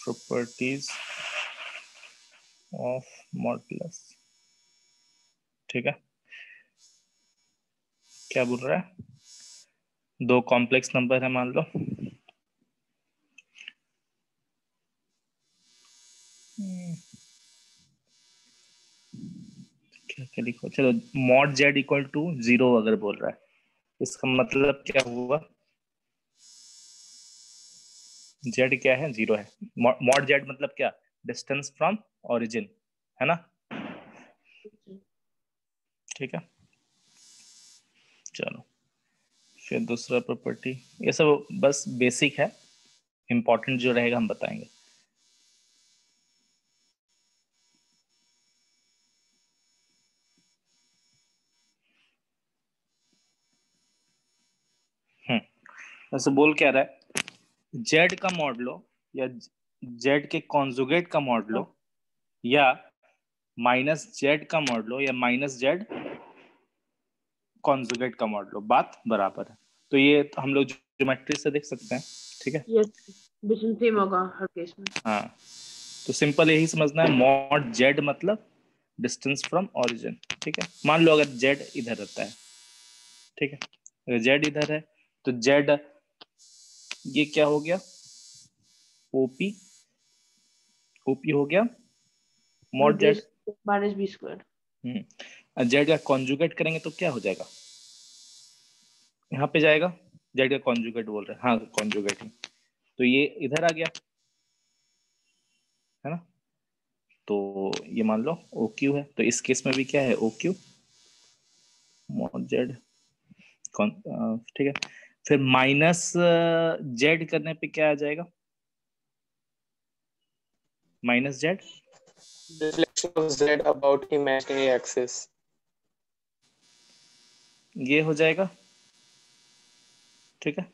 Properties of modulus. ठीक है, क्या बोल रहा है? दो कॉम्प्लेक्स नंबर है मान लो, क्या क्या लिखो, चलो मॉड जेड इक्वल टू 0 अगर बोल रहा है, इसका मतलब क्या हुआ? जेड क्या है? 0 है। मॉड जेड मतलब क्या? डिस्टेंस फ्रॉम ओरिजिन, है ना? ठीक है, चलो फिर दूसरा प्रॉपर्टी, ये सब बस बेसिक है, इंपॉर्टेंट जो रहेगा हम बताएंगे। वैसे बोल क्या रहा है? जेड का मॉड लो या जेड के कॉन्जुगेट का मॉड लो या माइनस जेड का मॉड लो या माइनस जेड कॉन्जुगेट का मॉड लो, बात बराबर है। तो ये तो हम लोग ज्योमेट्री से देख सकते हैं। ठीक है, ये डिस्टेंस सेम होगा हर केस में। हाँ, तो सिंपल यही समझना है, मॉड जेड मतलब डिस्टेंस फ्रॉम ओरिजिन। ठीक है, मान लो अगर जेड इधर रहता है, ठीक है, अगर जेड इधर है तो जेड ये क्या हो गया? ओपी, ओपी हो गया mod Z. Minus B square. Z का कॉन्जुगेट करेंगे तो क्या हो जाएगा? यहाँ पे जाएगा, जेड का कॉन्जुगेट बोल रहे हैं, हाँ कॉन्जुगेट ही, तो ये इधर आ गया, है ना? तो ये मान लो ओ क्यू है, तो इस केस में भी क्या है? O Q mod Z. ठीक है, फिर माइनस जेड करने पे क्या आ जाएगा? Minus Z, Deflection of z about imaginary axis. ये हो जाएगा। ठीक है,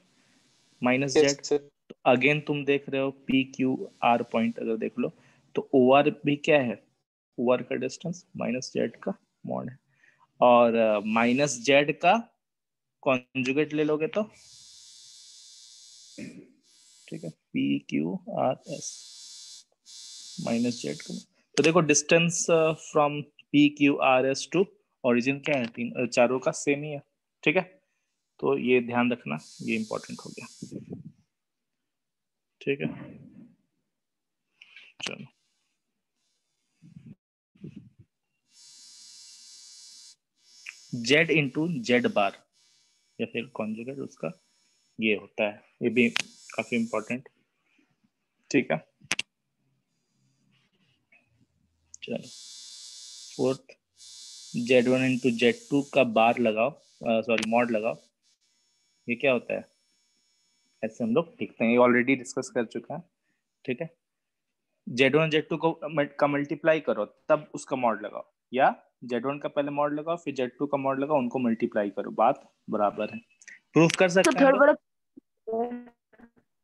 माइनस Yes, जेड। sir. तो अगेन तुम देख रहे हो पी क्यू आर पॉइंट, अगर देख लो तो ओ आर भी क्या है? ओ आर का डिस्टेंस माइनस जेड का मॉड है, और माइनस जेड का कॉन्जुगेट ले लोगे तो ठीक है, P Q R S minus Z का। तो देखो distance from P Q R S to origin क्या है? तीन चारों का सेम ही है। ठीक है, तो ये ध्यान रखना, ये इंपॉर्टेंट हो गया। ठीक है, चलो जेड इंटू जेड बार या फिर कॉन्जुगेट उसका ये होता है, ये भी काफी इंपॉर्टेंट। ठीक है, चलो fourth, Z one into Z two का बार लगाओ, सॉरी मॉड लगाओ, ये क्या होता है? ऐसे हम लोग लिखते हैं, ये ऑलरेडी डिस्कस कर चुका है। ठीक है, जेड वन जेड टू को का मल्टीप्लाई करो तब उसका मॉड लगाओ, या जेड वन का पहले मॉड लगाओ फिर जेड टू का मॉड लगाओ, उनको मल्टीप्लाई करो, बात बराबर है। प्रूफ कर तो सकते हैं हम लोग।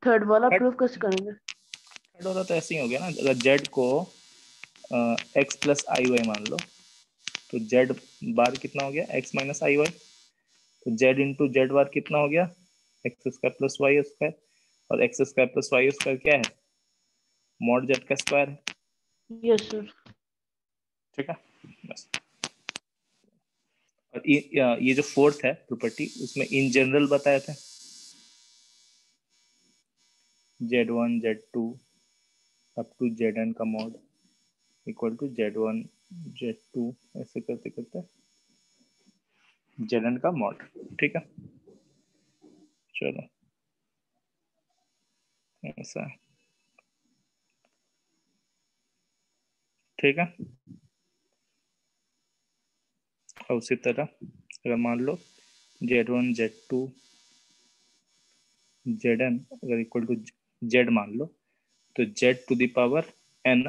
थर्ड वाला थर्ड प्रूफ कैसे करेंगे? थर्ड वाला तो ऐसे ही हो गया ना, अगर जेड को एक्स प्लस आई वाई मान लो तो जेड बार कितना हो गया? X minus i y. तो जेड इंटू जेड बार कितना हो गया? X square plus y square, और x square plus y square क्या है? मॉड जेड का स्क्वायर है। Yes sir. ठीक है, बस। और ये जो फोर्थ है प्रॉपर्टी, उसमें इन जनरल बताए थे, z one z two up to z n का mod equal to z one z two, ऐसे करते करते जेड एन का मॉड। ठीक है, चलो ऐसा है। ठीक है, और उसी तरह अगर मान लो z one z two z n अगर इक्वल टू जेड मान लो, तो z to the power n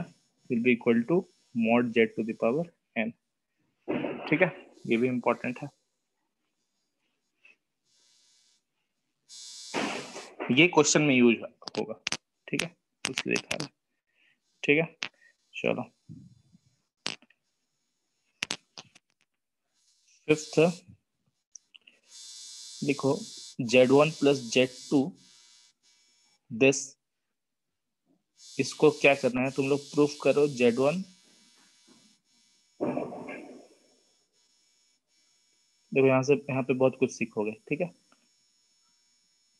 will be equal to mod z to the power n. ठीक है, ये भी इंपॉर्टेंट है, ये क्वेश्चन में यूज होगा। ठीक है, इसलिए लिखा है। ठीक है, चलो फिफ्थ लिखो, Z one plus Z two this, इसको क्या करना है तुम लोग प्रूफ करो Z1। देखो यहाँ पे बहुत कुछ सीखोगे, ठीक है,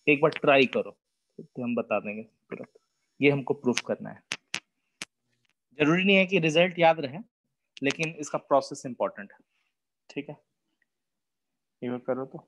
एक बार ट्राई करो तो हम बता देंगे तुरंत। ये हमको प्रूफ करना है, जरूरी नहीं है कि रिजल्ट याद रहे, लेकिन इसका प्रोसेस इंपॉर्टेंट है, ठीक है। ये करो तो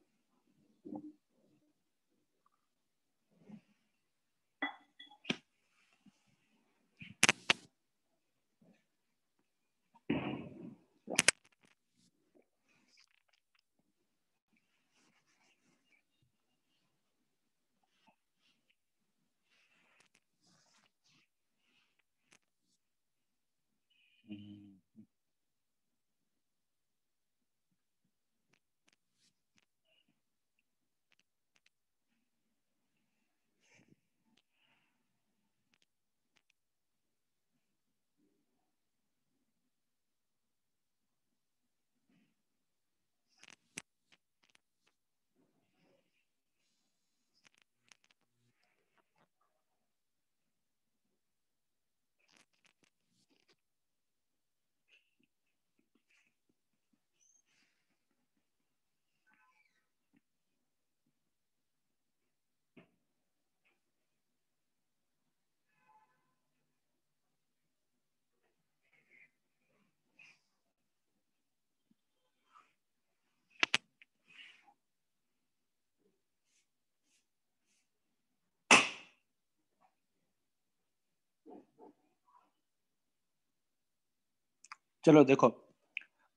चलो देखो,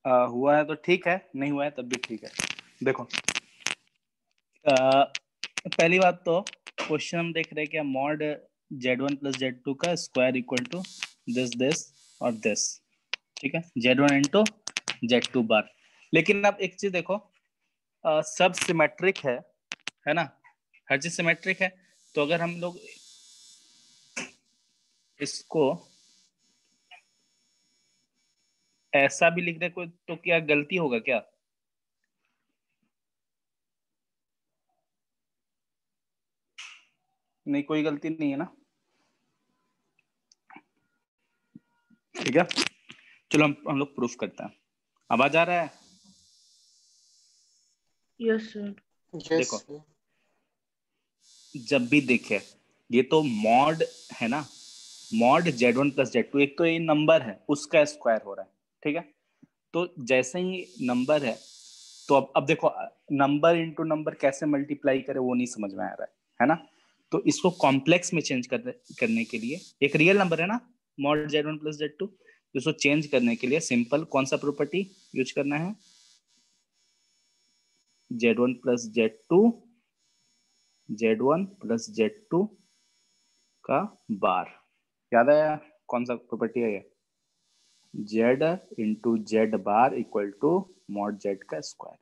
हुआ है तो ठीक है, नहीं हुआ है तब भी ठीक है। देखो पहली बात तो क्वेश्चन हम देख रहे हैं क्या, मॉड Z1 प्लस Z2 का स्क्वायर इक्वल टू दिस और दिस, ठीक है, Z1 इंटू Z2 बार। लेकिन अब एक चीज देखो, सब सिमेट्रिक है ना, हर चीज सिमेट्रिक है, तो अगर हम लोग इसको ऐसा भी लिख दे कोई तो क्या गलती होगा क्या? नहीं, कोई गलती नहीं है ना, ठीक है। चलो हम लोग प्रूफ करते हैं। आवाज आ रहा है? Yes sir. देखो Yes. जब भी देखे, ये तो मॉड है ना, मॉड Z1 प्लस Z2, एक तो ये नंबर है उसका स्क्वायर हो रहा है, ठीक है। तो जैसे ही नंबर है, तो अब देखो नंबर इंटू नंबर कैसे मल्टीप्लाई करे वो नहीं समझ में आ रहा है ना। तो इसको कॉम्प्लेक्स में चेंज करने के लिए, एक रियल नंबर है ना मॉड Z1 प्लस Z2, तो इसको चेंज करने के लिए सिंपल कौन सा प्रॉपर्टी यूज करना है, Z1 plus Z2, Z1 plus Z2 का बार। याद आया कौन सा प्रॉपर्टी है ये, Z into Z bar equal to mod Z का स्क्वायर।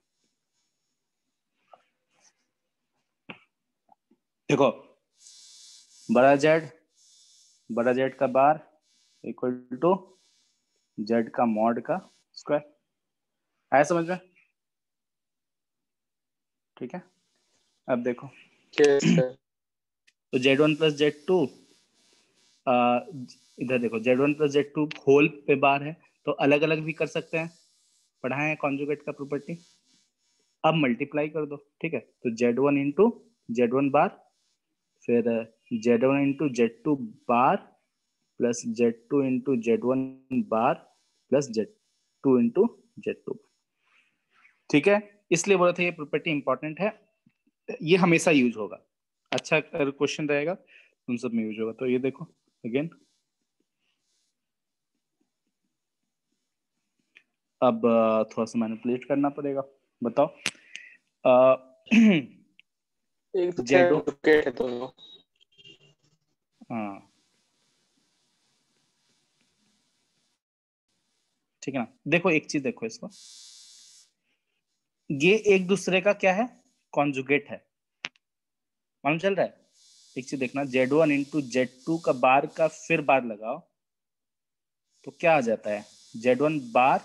देखो बड़ा Z का बार इक्वल टू Z का मॉड का स्क्वायर, आया समझ में? ठीक है, अब देखो Yes, sir. तो Z1 प्लस Z2, इधर देखो Z1 प्लस Z2 होल पे बार है, तो अलग अलग भी कर सकते हैं, पढ़ाए हैं कॉन्जुगेट का प्रॉपर्टी। अब मल्टीप्लाई कर दो, ठीक है, तो Z1 इंटू Z1 बार, फिर Z1 इंटू Z2 बार प्लस Z2 इंटू Z1 बार प्लस Z2 इंटू Z2, ठीक है। इसलिए बोला था ये प्रॉपर्टी इंपॉर्टेंट है, ये हमेशा यूज होगा, अच्छा अगर क्वेश्चन रहेगा उन सब में यूज होगा। तो ये देखो अगेन, अब थोड़ा सा मैनिपुलेट करना पड़ेगा, बताओ। एक दूसरे जेडो, डुप्लीकेट है दोनों। हाँ ठीक है ना। देखो एक चीज देखो इसको, ये एक दूसरे का क्या है, कॉन्जुगेट है, मालूम चल रहा है। एक चीज देखना, Z1 इंटू Z2 का बार का फिर बार लगाओ तो क्या आ जाता है, Z1 बार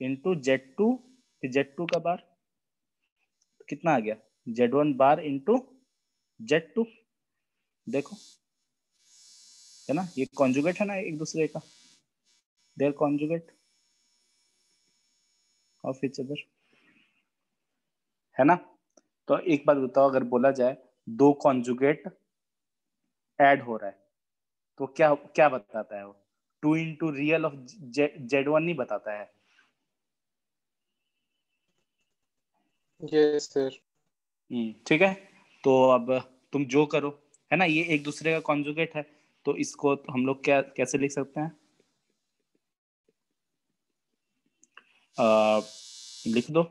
इंटू Z2, फिर Z2 का बार, तो कितना आ गया, Z1 बार इंटू Z2, देखो, है ना, ये कॉन्जुगेट है ना एक दूसरे का, their conjugate of each other, है ना। तो एक बात बताओ, अगर बोला जाए दो कॉन्जुगेट ऐड हो रहा है तो क्या क्या बताता है वो? 2 इंटू रियल ऑफ Z1 नहीं बताता है? Yes, sir. ठीक है। तो अब तुम जो करो, है ना, ये एक दूसरे का कॉन्जुगेट है, तो इसको हम लोग क्या कैसे लिख सकते हैं? लिख दो,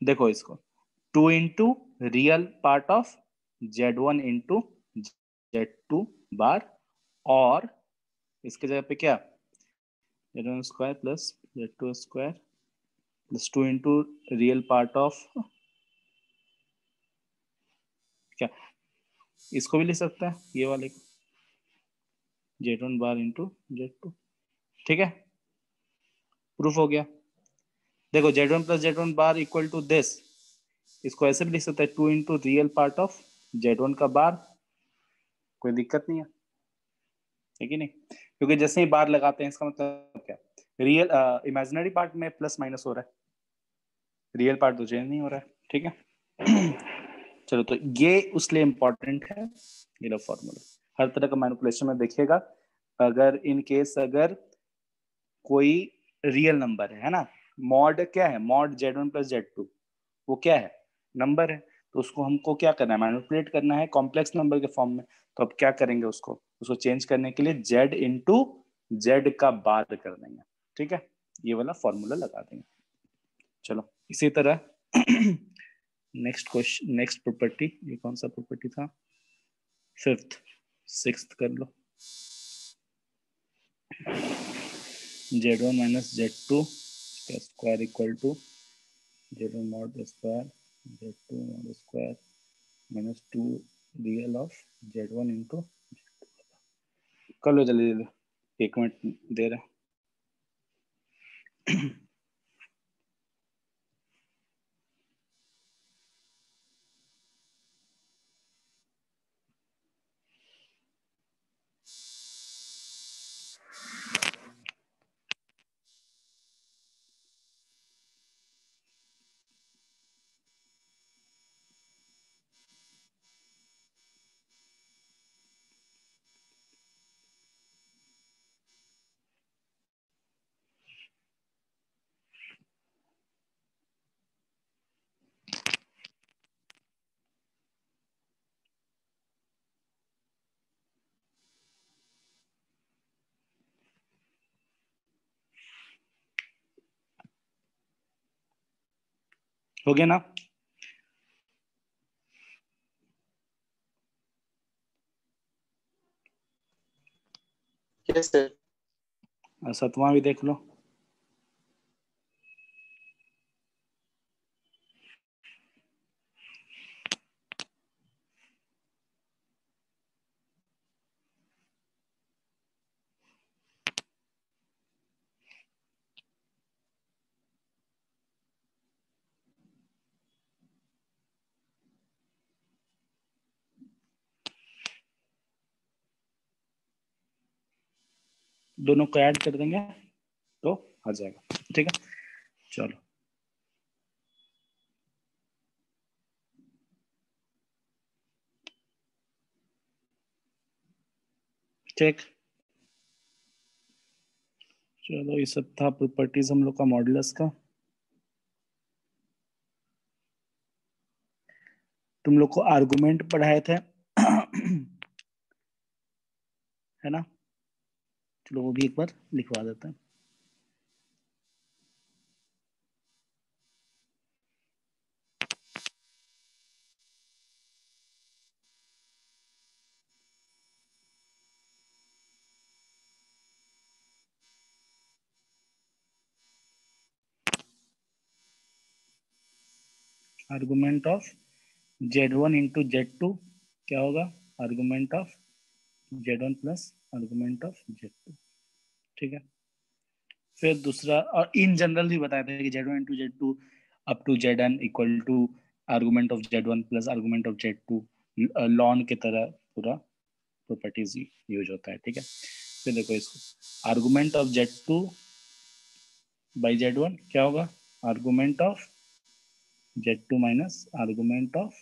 देखो इसको, 2 into real part of Z1 into Z2 बार, और इसके जगह पे क्या, Z1 square plus Z2 square plus 2 into real part of क्या, इसको भी लिख सकते हैं ये वाले को, Z1 बार इंटू Z2। ठीक है, प्रूफ हो गया। देखो Z1 plus Z1 bar equal to this, इसको ऐसे भी लिख सकते हैं 2 into real part of Z1 का बार, कोई दिक्कत नहीं है कि नहीं? क्योंकि जैसे ही बार लगाते हैं इसका मतलब क्या, रियल इमेजिनरी पार्ट में प्लस माइनस हो रहा है, रियल पार्ट तो चेंज नहीं हो रहा है। ठीक है। चलो, तो ये उसलिए इंपॉर्टेंट है ये लो फॉर्मूला, हर तरह का मैनिपुलेशन में देखिएगा। अगर इन केस अगर कोई रियल नंबर है ना, मॉड क्या है, मॉड Z1 प्लस Z2, वो क्या है, नंबर है, तो उसको हमको क्या करना है, मैनिपुलेट करना है कॉम्प्लेक्स नंबर के फॉर्म में। तो अब क्या करेंगे, उसको उसको चेंज करने के लिए Z इंटू Z का बार कर देंगे। ठीक है, ये वाला फॉर्मूला लगा देंगे। चलो, इसी तरह नेक्स्ट क्वेश्चन, नेक्स्ट प्रॉपर्टी, ये कौन सा प्रॉपर्टी था, फिफ्थ, सिक्स्थ कर लो। Z1 माइनस Z2 का square equal to Z1 mod square Z2 mod square minus 2 real of Z1 into, कर लो जल्दी जल्दी, 1 मिनट दे रहे। हो गया ना? Yes, sir. सतवां भी देख लो। दोनों को ऐड कर देंगे तो आ जाएगा। ठीक है, चलो। ठीक, चलो, ये सब था प्रॉपर्टीज हम लोग का मॉडुलस का। तुम लोग को आर्गुमेंट पढ़ाए थे है ना, चलो वो भी एक बार लिखवा देते हैं। Argument of Z1 into Z2 क्या होगा, argument of Z1 plus argument of Z2। ठीक है, फिर दूसरा, और इन जनरल भी बताया था कि Z1 into Z2 up to Zn equal to argument of Z1 plus argument of Z2 log की तरह पूरा प्रॉपर्टीज यूज होता है, ठीक है। फिर देखो इसको, argument of Z2 by Z1 क्या होगा, argument of Z2 minus argument of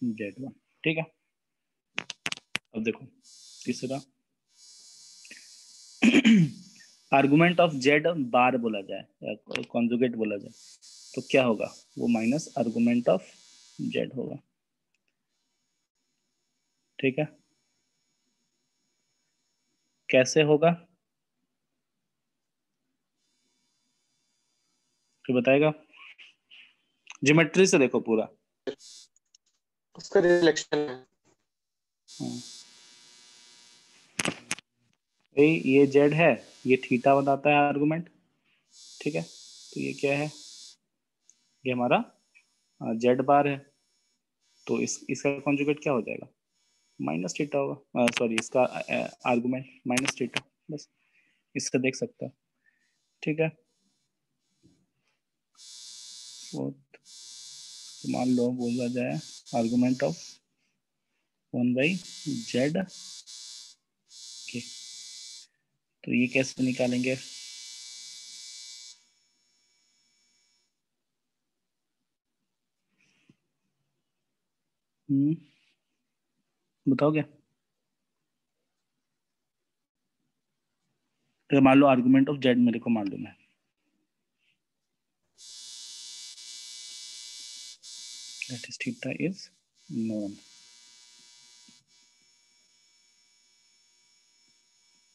Z1, ठीक है। अब देखो तीसरा, आर्गुमेंट ऑफ Z बार बोला जाए या कॉन्जुगेट बोला जाए तो क्या होगा, वो माइनस आर्गुमेंट ऑफ Z होगा, ठीक है। कैसे होगा फिर बताएगा, ज्योमेट्री से देखो पूरा। उसका रिफ्लेक्शन है। ये Z है, ये थीटा बताता है आर्गुमेंट, ठीक है। तो ये क्या है, ये हमारा Z बार है, तो इसका कॉन्जुगेट क्या हो जाएगा, माइनस थीटा होगा, सॉरी इसका आर्गुमेंट माइनस थीटा, बस इससे देख सकते हो, ठीक है। तो मान लो बोला जाए आर्गुमेंट ऑफ 1/Z के, तो ये कैसे निकालेंगे, बताओगे। तो मान लो आर्गुमेंट ऑफ Z मेरे को मालूम है, that is theta is known।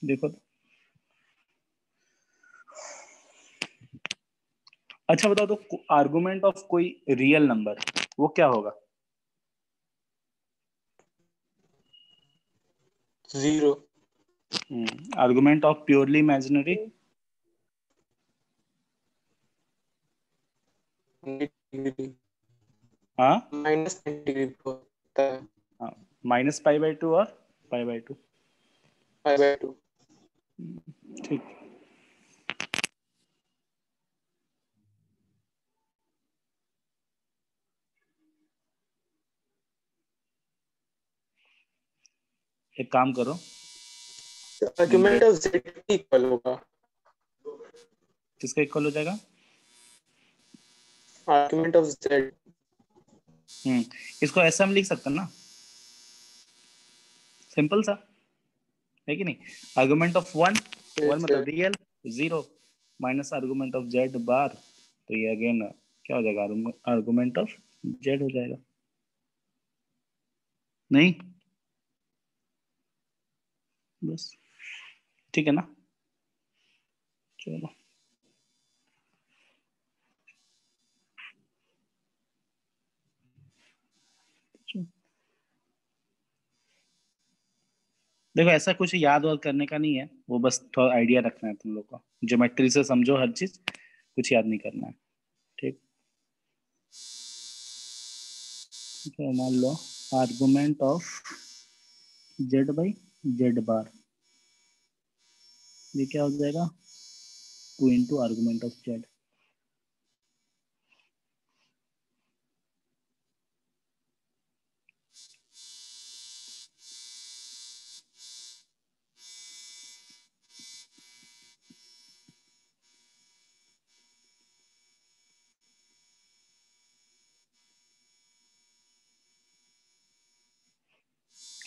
देखो तो। अच्छा बताओ तो आर्गुमेंट ऑफ कोई रियल नंबर वो क्या होगा, 0। आर्गुमेंट ऑफ प्योरली इमेजिनरी, हाँ -90 होता है, हाँ, -π/2 और π/2, π/2। ठीक। एक काम करो, आर्गुमेंट ऑफ Z इक्वल होगा, किसका इक्वल हो जाएगा, आर्गुमेंट ऑफ Z। इसको ऐसा हम लिख सकते हैं ना, सिंपल सा है कि नहीं, आर्गुमेंट ऑफ 1 मतलब real, 0 minus argument of Z बार, तो ये अगेन क्या हो जाएगा, आर्गुमेंट ऑफ Z हो जाएगा, नहीं बस, ठीक है ना। चलो देखो ऐसा कुछ याद वाद करने का नहीं है, वो बस थोड़ा आइडिया रखना है तुम लोग को, ज्योमेट्री से समझो हर चीज, कुछ याद नहीं करना है, ठीक। तो मान लो आर्गुमेंट ऑफ Z/Z बार, ये क्या हो जाएगा, 2 into argument of Z,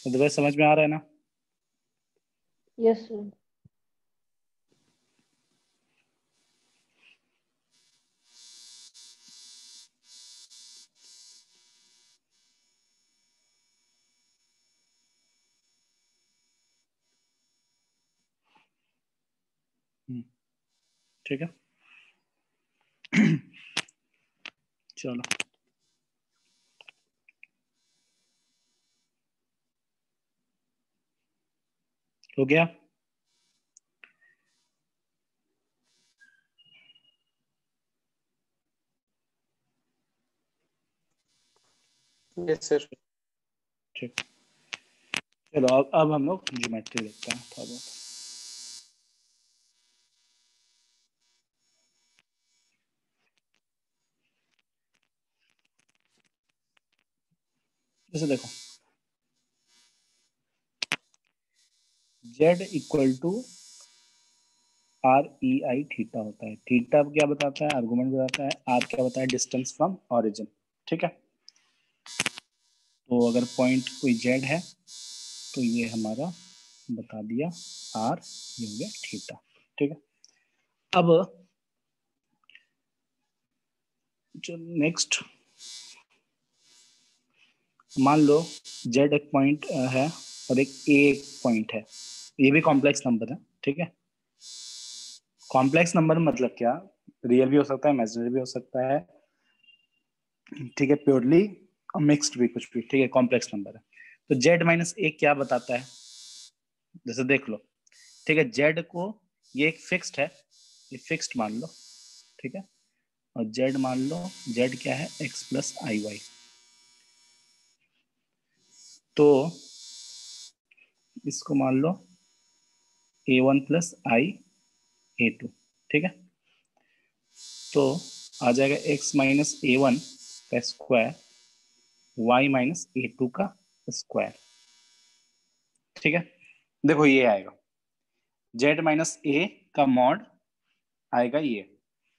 otherwise समझ में आ रहा है ना। Yes sir. ठीक है चलो हो गया, यस सर। ठीक। चलो अब हम लोग ज्योमेट्री देखते हैं थोड़ा बहुत। जैसे देखो Z equal to R E I theta होता है। थीटा क्या बताता है, आर्गुमेंट बताता है। आर क्या बताता है, डिस्टेंस फ्रॉम ऑरिजिन। ठीक है, तो अगर पॉइंट कोई जेड है तो ये हमारा बता दिया आर, ये हो गया थीटा। ठीक है, अब जो नेक्स्ट, मान लो जेड एक पॉइंट है और एक ए एक पॉइंट है, ये भी कॉम्प्लेक्स नंबर है। ठीक है, कॉम्प्लेक्स नंबर मतलब क्या, रियल भी हो सकता है, इमेजिनरी भी हो सकता है। ठीक है, प्योरली मिक्स्ड भी, कुछ भी। ठीक है, कॉम्प्लेक्स नंबर है। तो जेड माइनस ए क्या बताता है, जैसे देख लो। ठीक है, जेड को, ये एक फिक्स्ड है, ये फिक्स्ड मान लो। ठीक है, और जेड मान लो, जेड क्या है, एक्स प्लस आई वाई। तो इसको मान लो a one plus i a two. ठीक है, तो आ जाएगा एक्स माइनस ए वन का square, y minus a two का स्क्वायर। ठीक है, देखो ये आएगा जेड माइनस ए का मॉड आएगा ये।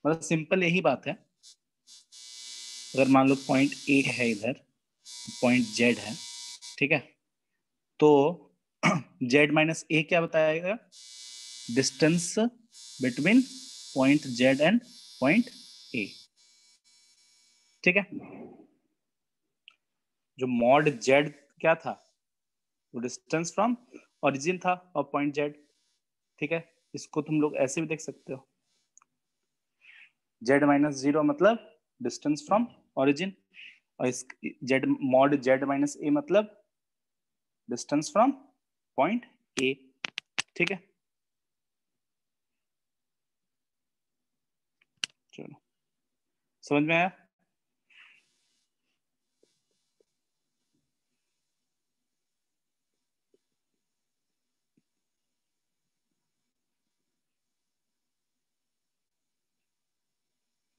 मतलब सिंपल यही बात है। अगर मान लो पॉइंट ए है इधर, पॉइंट जेड है। ठीक है, तो जेड माइनस ए क्या बताएगा, distance between point Z and point A. ठीक है, जो मॉड जेड क्या था, वो डिस्टेंस फ्रॉम ओरिजिन था और पॉइंट जेड। ठीक है, इसको तुम लोग ऐसे भी देख सकते हो, जेड माइनस जीरो मतलब डिस्टेंस फ्रॉम ओरिजिन, और इस जेड मॉड जेड माइनस ए मतलब डिस्टेंस फ्रॉम पॉइंट ए। ठीक है, चलो समझ में आया।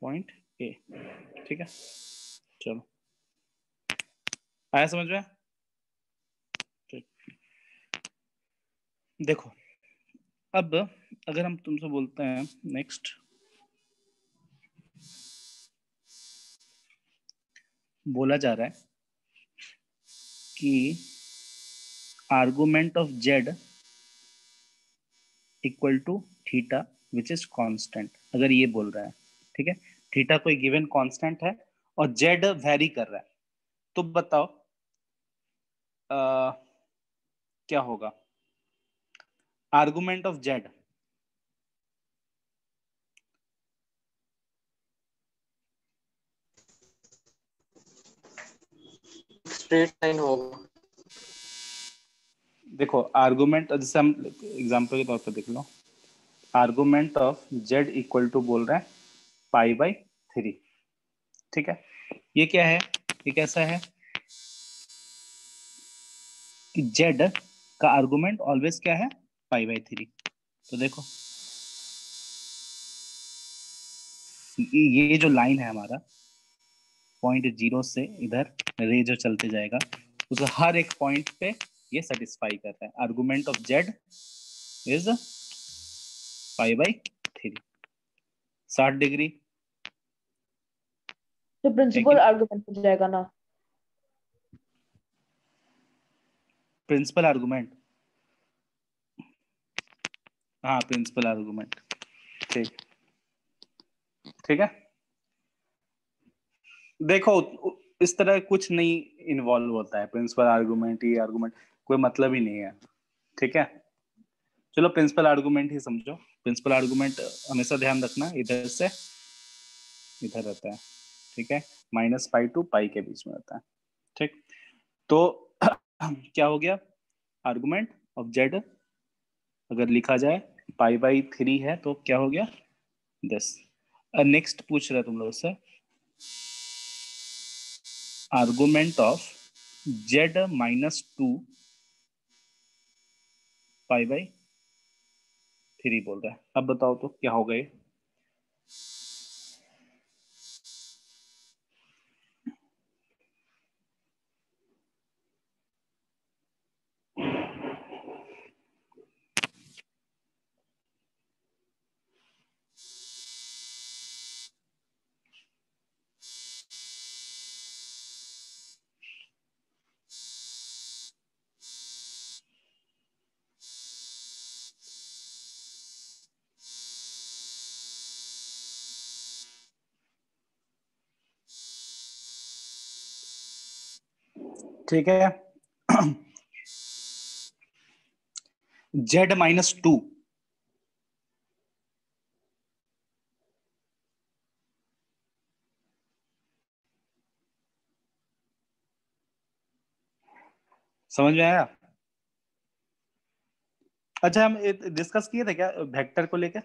पॉइंट ए, ठीक है, चलो आया समझ में। ठीक, देखो अब अगर हम तुमसे बोलते हैं नेक्स्ट, बोला जा रहा है कि argument of Z equal to theta which is constant, अगर ये बोल रहा है। ठीक है, थीटा कोई गिवन कांस्टेंट है और जेड वेरी कर रहा है, तो बताओ क्या होगा argument of Z. Straight line होगा। देखो आर्गुमेंट, जैसे हम एग्जांपल के तौर पर देख लो, argument of Z equal to बोल रहा है पाई बाई थ्री। ठीक है, ये क्या है, ये कैसा है कि जेड का आर्गुमेंट ऑलवेज क्या है, पाई बाई थ्री। तो देखो ये जो लाइन है हमारा, पॉइंट जीरो से इधर रे जो चलते जाएगा, उस हर एक पॉइंट पे ये सेटिस्फाई कर रहा है, argument of Z is pi by three, 60 degree. तो प्रिंसिपल आर्गुमेंट हो जाएगा ना। प्रिंसिपल आर्गुमेंट, हाँ प्रिंसिपल आर्गुमेंट। ठीक, ठीक है, देखो इस तरह कुछ नहीं इन्वॉल्व होता है, प्रिंसिपल आर्गुमेंट, ये आर्गुमेंट कोई मतलब ही नहीं है। ठीक है, चलो प्रिंसिपल आर्गुमेंट ही समझो। प्रिंसिपल आर्गुमेंट हमेशा ध्यान रखना इधर से इधर रहता है। ठीक है, माइनस पाई टू पाई के बीच में रहता है। ठीक, तो क्या हो गया, आर्गुमेंट ऑफ जेड अगर लिखा जाए पाई बाई थ्री है तो क्या हो गया, दिस। नेक्स्ट पूछ रहा है तुम लोग से, argument of Z minus two pi by three बोल रहा है। अब बताओ तो क्या हो गए, ठीक है। Z-2 समझ में आया? अच्छा, हम डिस्कस किए थे क्या वेक्टर को लेकर?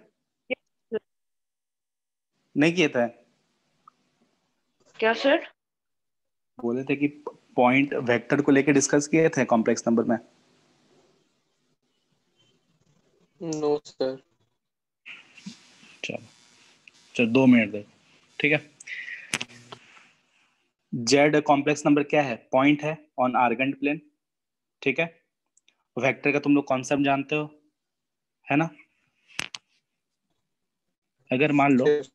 नहीं किए थे? क्या सर? बोले थे कि पॉइंट वेक्टर को लेकर डिस्कस किए थे कॉम्प्लेक्स नंबर में। No, sir. चलो चलो 2 मिनट दे, ठीक है। जेड कॉम्प्लेक्स नंबर क्या है? पॉइंट है ऑन आर्गेंट प्लेन, ठीक है। वेक्टर का तुम लोग कॉन्सेप्ट जानते हो, है ना? अगर मान लो Yes.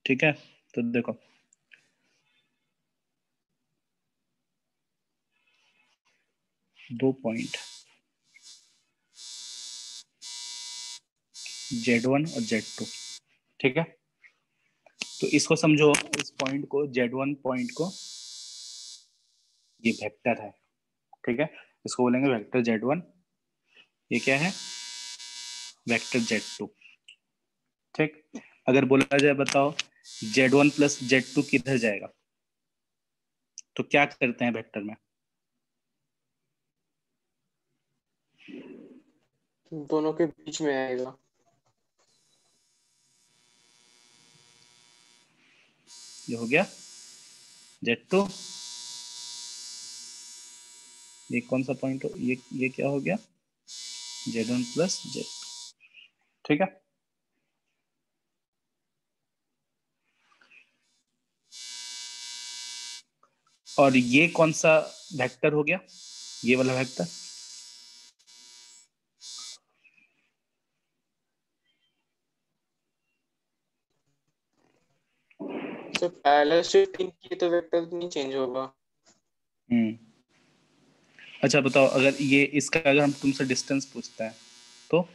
ठीक है, तो देखो दो पॉइंट Z1 और Z2, ठीक है। तो इसको समझो, इस पॉइंट को Z1 पॉइंट को, ये वेक्टर है, ठीक है। इसको बोलेंगे वेक्टर Z1। ये क्या है? वेक्टर Z2, ठीक। अगर बोला जाए बताओ Z1 प्लस Z2 किधर जाएगा, तो क्या करते हैं वेक्टर में? दोनों के बीच में आएगा। ये हो गया Z2। ये कौन सा पॉइंट हो, ये क्या हो गया? Z1 प्लस Z2, ठीक है। और ये कौन सा वेक्टर हो गया? ये वाला वेक्टर। सर पैरेलल शिफ्टिंग की तो वेक्टर नहीं चेंज होगा। हम्म। अच्छा बताओ, अगर ये इसका अगर हम तुमसे डिस्टेंस पूछता है तो?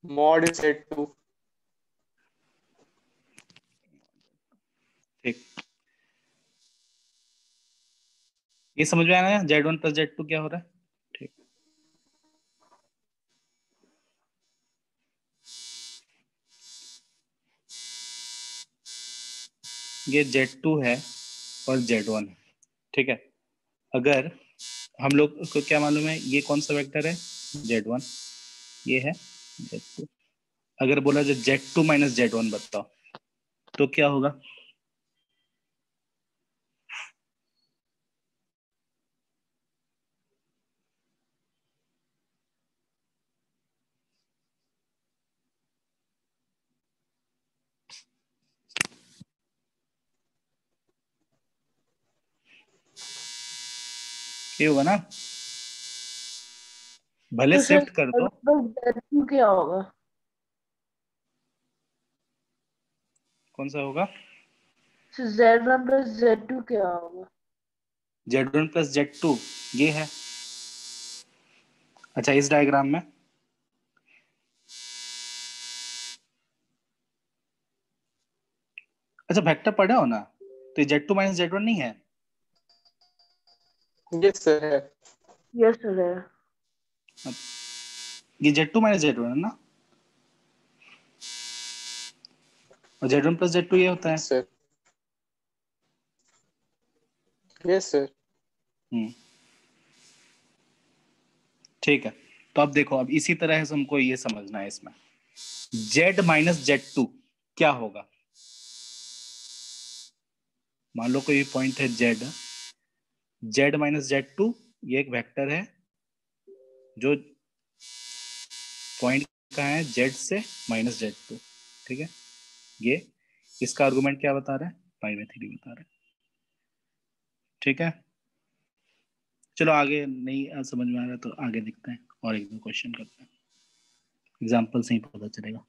Mod Z2। ठीक, ये समझ में आया ना Z1 प्लस Z2 क्या हो रहा है? ठीक, ये Z2 है और Z1 है, ठीक है। अगर हम लोग को क्या मालूम है, ये कौन सा वेक्टर है? Z1, ये है Z2। अगर बोला जाए Z2 माइनस Z1 बताओ तो क्या होगा? ये होगा ना, भले तो सर शिफ्ट कर दो। Z2 क्या होगा? कौन सा होगा? सर Z1 प्लस Z2 क्या होगा? Z1 प्लस Z2 ये है। अच्छा, इस डायग्राम में अच्छा वेक्टर पढ़े हो ना, तो ये Z2 माइनस Z1 नहीं है? यस सर है। यस सर है। ये Z2 माइनस Z1 है ना, और Z1 प्लस Z2 ये होता है। Yes sir. Yes sir. Hmm, ठीक है। तो अब देखो, अब इसी तरह से हमको ये समझना है इसमें Z माइनस Z2 क्या होगा। मान लो कोई पॉइंट है Z माइनस Z2, ये एक वेक्टर है जो पॉइंट कहाँ है, Z से माइनस Z2, ठीक है। ये इसका आर्गुमेंट क्या बता रहा है? पाई/3 बता रहा है, ठीक है। चलो आगे नहीं समझ में आ रहा तो आगे देखते हैं और एक दो क्वेश्चन करते हैं, एग्जाम्पल से ही पता चलेगा।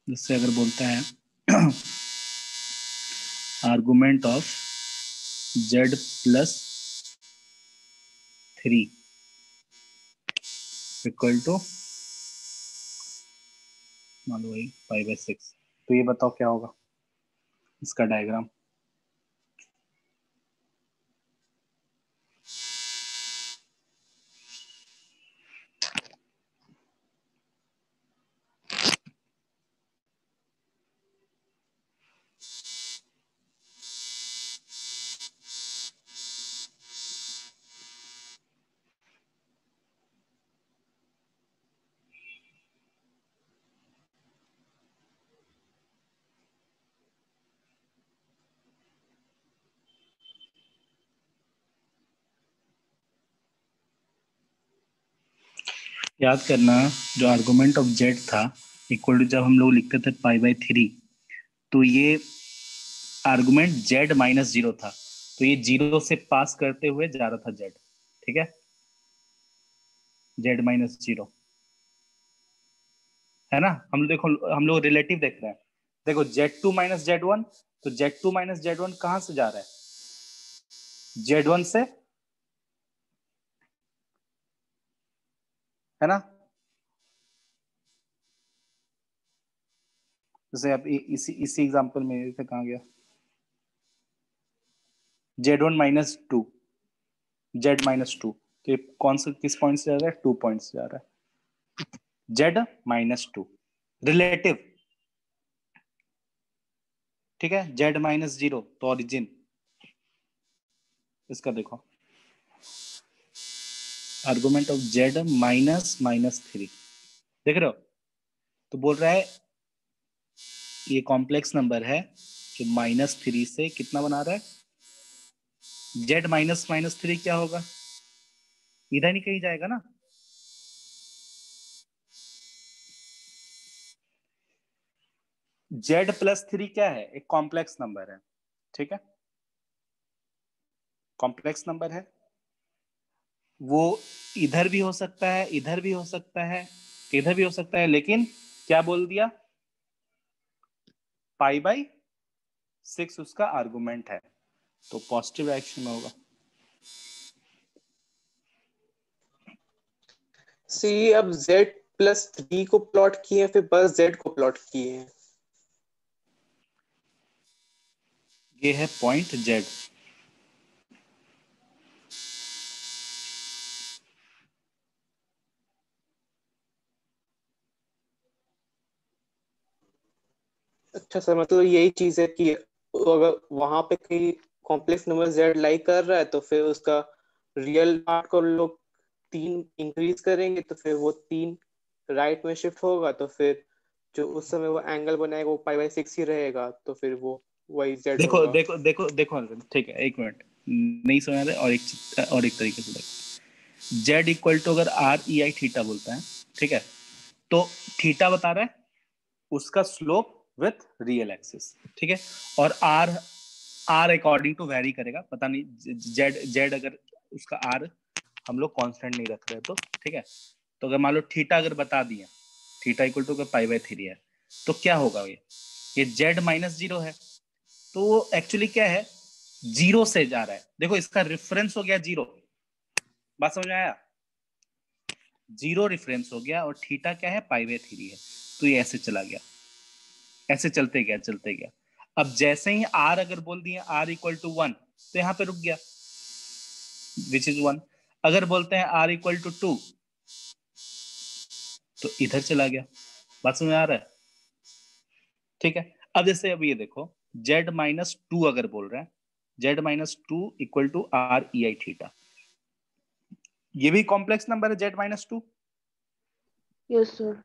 जिससे अगर बोलता है argument of z plus 3 equal to मान लो वही 5/6। तो ये बताओ क्या होगा इसका डायग्राम। याद करना, जो आर्गुमेंट ऑफ जेड था इक्वल टू, जब हम लोग लिखते थे π/3, तो ये आर्गुमेंट जेड माइनस 0 था, तो ये 0 से पास करते हुए जा रहा था जेड। ठीक है, जेड माइनस 0 है ना। हम देखो, हम लोग रिलेटिव देख रहे हैं। देखो Z2 माइनस Z1, तो Z2 माइनस Z1 कहां से जा रहा है? Z1 से, है ना। जैसे अब इसी इसी एग्जांपल में इसे कहाँ गया, Z1 माइनस 2, Z माइनस 2, तो ये कौन सा किस पॉइंट से जा रहा है? 2 पॉइंट से जा रहा है, Z माइनस 2 रिलेटिव। ठीक है, Z माइनस 0 तो ओरिजिन। इसका देखो आर्गुमेंट ऑफ Z -3, देख रहे हो। तो बोल रहा है ये कॉम्प्लेक्स नंबर है जो -3 से कितना बना रहा है। Z -3 क्या होगा? इधर नहीं कहीं जाएगा ना। Z+3 क्या है? एक कॉम्प्लेक्स नंबर है। ठीक है, कॉम्प्लेक्स नंबर है, वो इधर भी हो सकता है, इधर भी हो सकता है, इधर भी हो सकता है, लेकिन क्या बोल दिया? π/6 उसका आर्गुमेंट है, तो पॉजिटिव डायरेक्शन में होगा। सी अब Z+3 को प्लॉट किए फिर बस Z को प्लॉट किए हैं। ये है पॉइंट Z। अच्छा सर, मतलब यही चीज है कि अगर वहां पे कहीं कॉम्प्लेक्स नंबर Z लाई कर रहा है तो फिर उसका रियल पार्ट को लोग 3 इंक्रीज करेंगे तो फिर वो 3 राइट में शिफ्ट होगा, तो फिर जो उस समय वो एंगल बनाएगा वो π/6 ही रहेगा, तो फिर वो वही Z देखो होगा। देखो देखो देखो, ठीक है, एक मिनट, नहीं समझ रहे, और एक तरीके से देखो। Z इक्वल टू अगर REI थीटा बोलता है, ठीक है, तो थीटा बता रहा है उसका स्लोप विथ रियल एक्सिस। ठीक है, और R अकॉर्डिंग टू वेरी करेगा, पता नहीं Z अगर उसका R हम लोग कांस्टेंट नहीं रख रहे तो। ठीक है, तो अगर मान लो थीटा अगर बता दिया, थीटा इक्वल टू π/3 है, तो क्या होगा? ये Z -0 है, तो वो एक्चुअली क्या है? 0 से जा रहा है। देखो इसका रेफरेंस हो गया 0, बात समझ में आया? 0 रेफरेंस हो गया, और थीटा क्या है? π/3 है, तो ये ऐसे चला गया, ऐसे चलते गया चलते गया। अब जैसे ही R अगर बोल दिए R इक्वल टू 1, तो यहाँ पे रुक गया, विच इज 1। अगर बोलते हैं R इक्वल टू 2, तो इधर चला गया। बात समझ में आ रहा है? ठीक है, अब जैसे अब ये देखो, Z -2 अगर बोल रहे हैं, Z -2 equal to REI theta, ये भी कॉम्प्लेक्स नंबर है Z -2। Yes sir.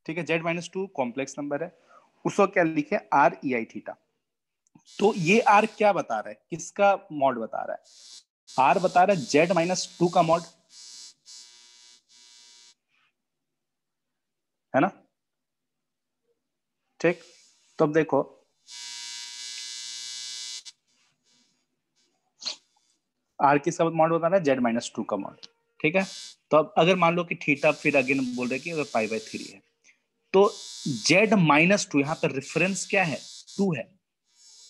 ठीक है, Z -2 कॉम्प्लेक्स नंबर है, उसको क्या लिखे? REI theta. तो ये R क्या बता रहा है? किसका मॉड बता रहा है? R बता रहा है Z -2 का मॉड, है ना। ठीक, तो अब देखो R किसका मॉड बता रहा है? Z -2 का मॉड। ठीक है, तो अब अगर मान लो कि थीटा, फिर अगेन बोल रहे कि अगर π/3 है, तो Z -2 यहाँ पर रेफरेंस क्या है? 2 है,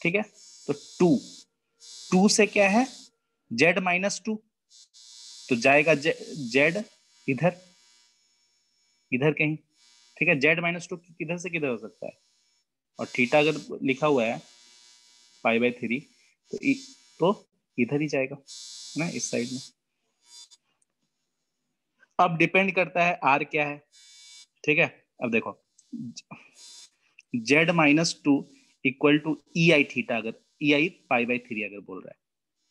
ठीक है। तो 2 से क्या है, z माइनस 2, तो जाएगा z इधर इधर कहीं, ठीक है। z माइनस 2 किधर से किधर हो सकता है, और थीटा अगर लिखा हुआ है π/3 तो इधर ही जाएगा ना, इस साइड में। अब डिपेंड करता है r क्या है, ठीक है। अब देखो z minus 2 equal to E I theta, अगर ई आई π/3 अगर बोल रहा है,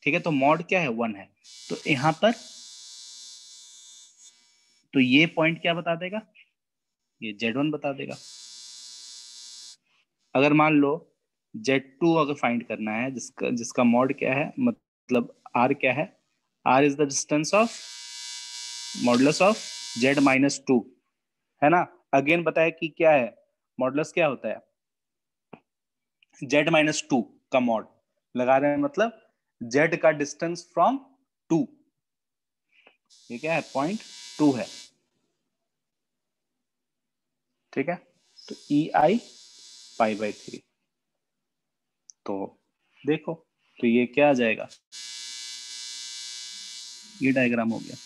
ठीक है। तो मॉड क्या है, 1 है। तो यहां पर तो ये पॉइंट क्या बता देगा, ये z1 बता देगा। अगर मान लो z2 अगर फाइंड करना है, जिसका जिसका मॉड क्या है, मतलब r क्या है, r is the distance of modulus of z minus 2, है ना। अगेन बताया कि क्या है, मॉडुलस क्या होता है, z माइनस 2 का मॉड लगा रहे हैं, मतलब z का डिस्टेंस फ्रॉम 2, ये क्या है, 0.2 है, ठीक है। तो ई आई π/3, तो देखो, तो ये क्या आ जाएगा, ये डायग्राम हो गया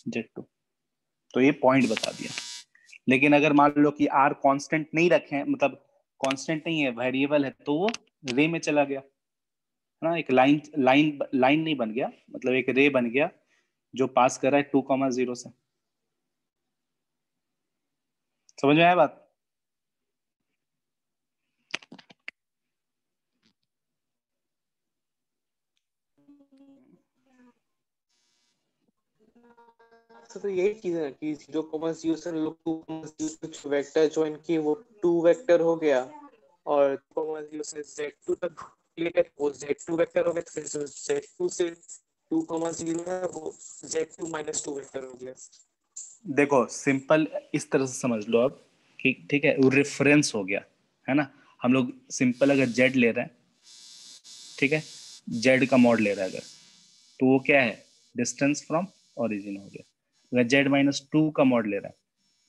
z2। तो ये पॉइंट बता दिया। लेकिन अगर मान लो कि r कांस्टेंट नहीं रखे, मतलब कांस्टेंट नहीं है, वेरिएबल है, तो वो रे में चला गया, है ना। एक लाइन लाइन लाइन नहीं बन गया, मतलब एक रे बन गया जो पास कर रहा है 2,0 से। समझ में आया बात। तो यही चीज है कि 0,0 से लोग 2,0 कुछ वेक्टर ज्वाइन किए, वो 2 वेक्टर हो गया, और 2,0 से z2 तक लेकर वो z2 वेक्टर हो गया, फिर z2 से 2,0 है वो z2 माइनस 2 वेक्टर हो गया। देखो सिंपल इस तरह से समझ लो अब कि ठीक है, वो रेफरेंस हो गया, है ना। हम लोग सिंपल अगर z ले रहे हैं, ठीक है, z का मॉड ले रहा है अगर, तो वो क्या है, डिस्टेंस फ्रॉम ओरिजिन हो गया। अगर z माइनस 2 का मॉड ले रहा है,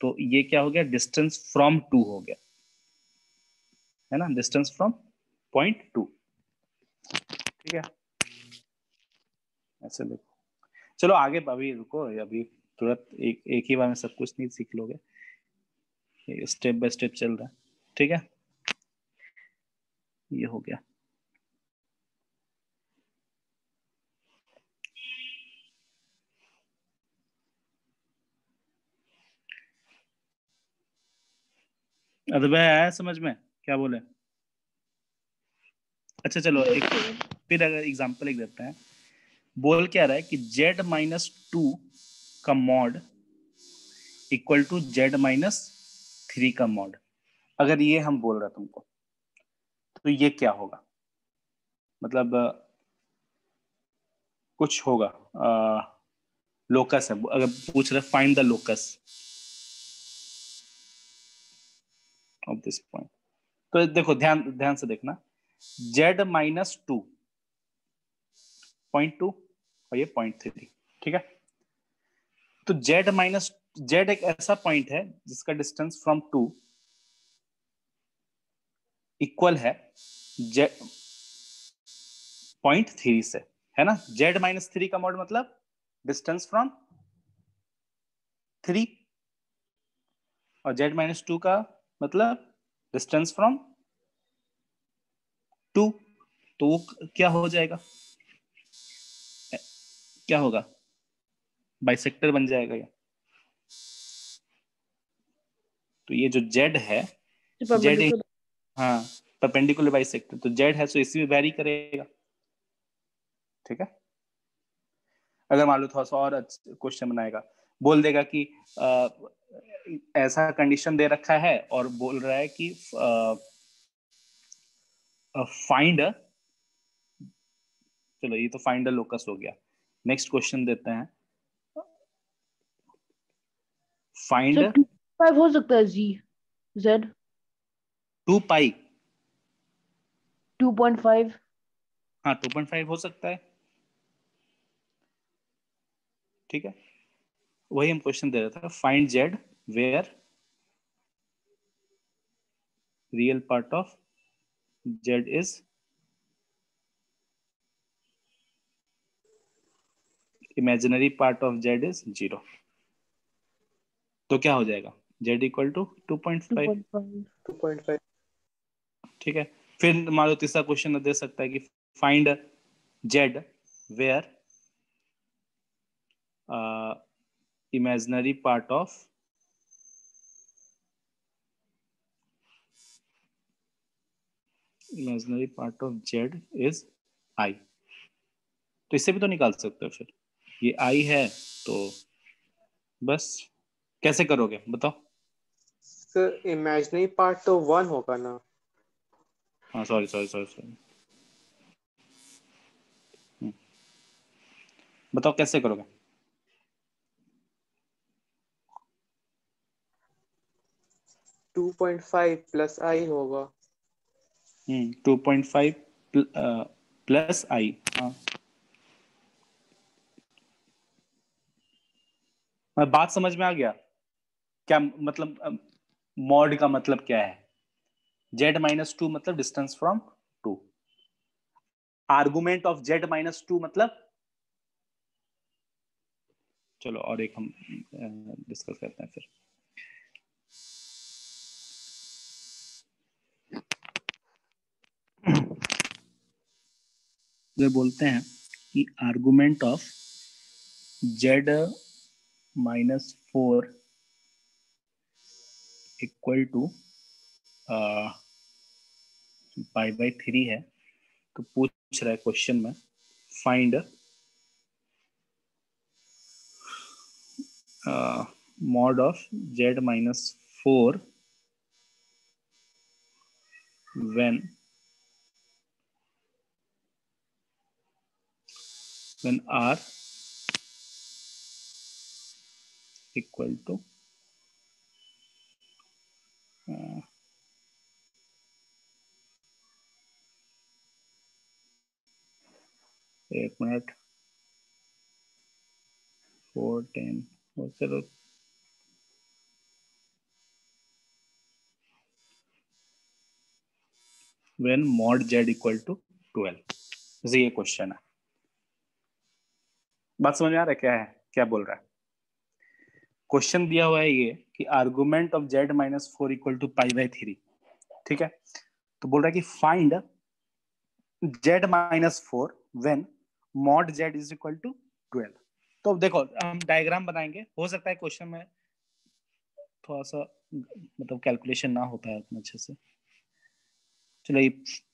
तो ये क्या हो गया, डिस्टेंस फ्रॉम 2 हो गया, है ना, डिस्टेंस फ्रॉम 0.2, ठीक है। ऐसे देखो, चलो आगे, अभी रुको, अभी तुरंत एक ही बार में सब कुछ नहीं सीख लोगे, स्टेप बाय स्टेप चल रहा है, ठीक है। ये हो गया। अदब आया समझ में, क्या बोले। अच्छा चलो एक फिर अगर एग्जांपल एक देते हैं, बोल क्या रहा है कि z माइनस 2 का mod equal to z minus 3 का मॉड। अगर ये हम बोल रहे हैं तुमको, तो ये क्या होगा, मतलब कुछ होगा, लोकस है, अगर पूछ रहे find the locus of this point, तो देखो ध्यान ध्यान से देखना, z माइनस 2.2 और ये 0.3, ठीक है। तो z माइनस z एक ऐसा पॉइंट है जिसका डिस्टेंस फ्रॉम 2 इक्वल है z 0.3 से, है ना। z माइनस 3 का मॉड मतलब डिस्टेंस फ्रॉम 3, और z माइनस 2 का मतलब डिस्टेंस फ्रॉम 2, तो वो क्या हो जाएगा, क्या होगा, बाइसेक्टर बन जाएगा ये। तो ये जो z है, z, हाँ, परपेंडिकुलर बाइसेक्टर, तो z है, तो इसी में वैरी करेगा, ठीक है। अगर मान लो थोड़ा सा और क्वेश्चन बनाएगा, बोल देगा कि ऐसा कंडीशन दे रखा है और बोल रहा है कि फाइंड, चलो ये तो फाइंड द लोकस हो गया। नेक्स्ट क्वेश्चन देते हैं, फाइंड सर 2.5 हो सकता है, जी जेड 2 पाई, 2.5। हाँ 2.5 हो सकता है, ठीक है। वही हम क्वेश्चन दे रहा था, find Z where real part of Z is imaginary part of Z is 0, तो क्या हो जाएगा? Z equal to 2.5। 2.5। ठीक है, फिर मान लो तीसरा क्वेश्चन दे सकता है कि find Z where imaginary part of Z is I. तो इससे भी तो निकाल सकते हो फिर, ये आई है तो बस। कैसे करोगे बताओ? सर इमेजिनरी पार्ट तो 1 होगा ना। हाँ सॉरी सॉरी सॉरी सॉरी, बताओ कैसे करोगे? 2.5 प्लस आई होगा। 2.5 प्लस आई। हाँ, बात समझ में आ गया क्या? मतलब मॉड का मतलब क्या है? z-2 मतलब distance from 2, argument of z-2 मतलब। चलो और एक हम डिस्कस करते हैं फिर। वे बोलते हैं कि argument of z-4 equal to π/3 है। तो पूछ रहा है क्वेश्चन में, find mod of z-4 when r equal to एक मिनट 4 10 चलो when mod z equal to 12। जैसे ये क्वेश्चन है, बात समझ में आ रहा है क्या है, क्या बोल रहा है? क्वेश्चन दिया हुआ है ये कि argument of z-4 equal to π/3। ठीक है, तो बोल रहा है कि find z-4 when mod z is equal to 12। तो देखो हम डायग्राम बनाएंगे, हो सकता है क्वेश्चन में थोड़ा सा मतलब कैलकुलेशन ना होता है उतना अच्छे से। चलो ये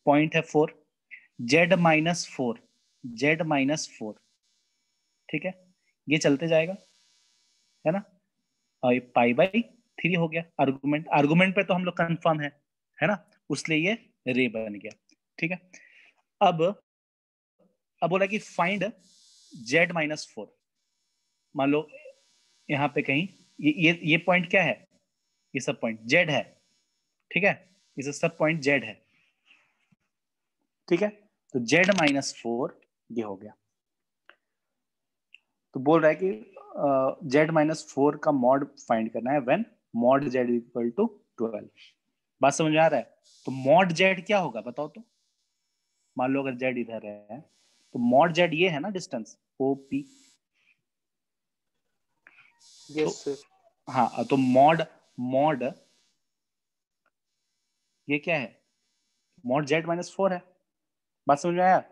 पॉइंट है 4, z-4, ठीक है, ये चलते जाएगा, है ना? और ये π/3 हो गया आर्गुमेंट पे तो हम लोग कंफर्म है ना, उसलिए ये रे बन गया। ठीक है, अब बोला कि फाइंड z-4। मान लो यहाँ पे कहीं ये पॉइंट क्या है? ये सब पॉइंट z है। ठीक है, ये सब पॉइंट z है। ठीक है, तो z-4 ये हो गया। तो बोल रहा है कि z-4 का मॉड फाइंड करना है when mod z equal to 12। बात समझ में आ रहा है? तो मॉड z क्या होगा बताओ तो? मान लो अगर z इधर है तो मॉड z ये है ना डिस्टेंस OP। Yes sir. हाँ, तो मॉड ये क्या है? मॉड z-4 है। बात समझ में आया?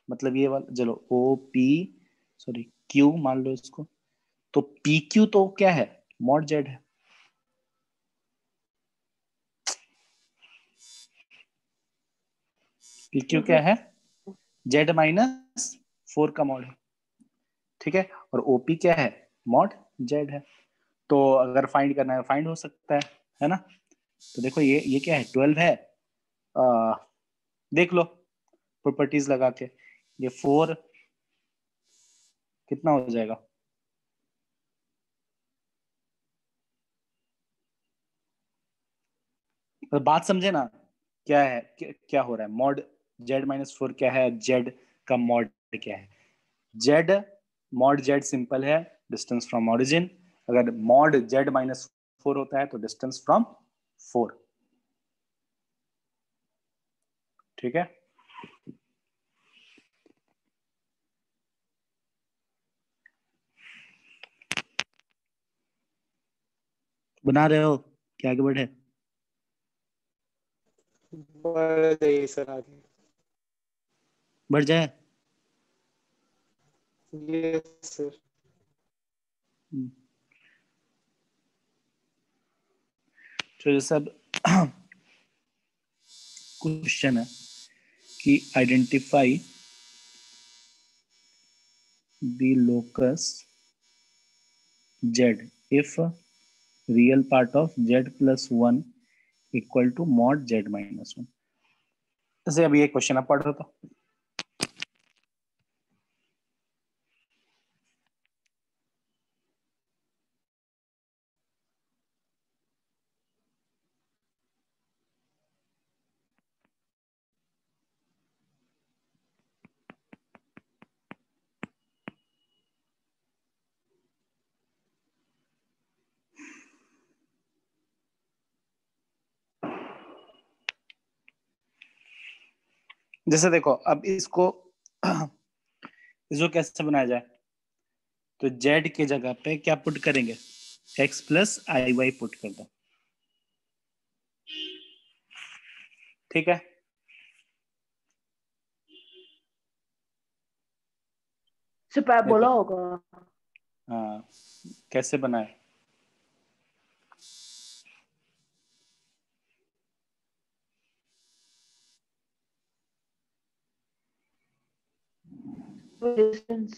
मतलब ये वाला, चलो OP सॉरी Q मान लो इसको, तो PQ तो क्या है? मॉड z है। PQ क्या है? z-4 का मॉड है। ठीक है, और OP क्या है? मॉड z है। तो अगर फाइंड करना है फाइंड हो सकता है ना? तो देखो ये क्या है? 12 है। देख लो प्रॉपर्टीज लगा के, ये 4 कितना हो जाएगा? तो बात समझे ना क्या है, क्या हो रहा है? मॉड z-4 क्या है, z का मॉड क्या है? z मॉड z सिंपल है, डिस्टेंस फ्रॉम ओरिजिन। अगर मॉड z-4 होता है तो डिस्टेंस फ्रॉम 4। ठीक है, बना रहे हो क्या, आगे बढ़े? बढ़ जाइए सर आगे। बढ़ जाए। Yes sir. तो ये सब क्वेश्चन है कि identify the locus z if real part of z plus 1 equal to mod z minus 1। जैसे अभी एक क्वेश्चन आप पढ़ रहे हो, जैसे देखो अब इसको कैसे बनाया जाए, तो z के जगह पे क्या पुट करेंगे, x प्लस आई वाई पुट कर दो, ठीक है। पैराबोला होगा। हाँ, कैसे बनाए, डिस्टेंस।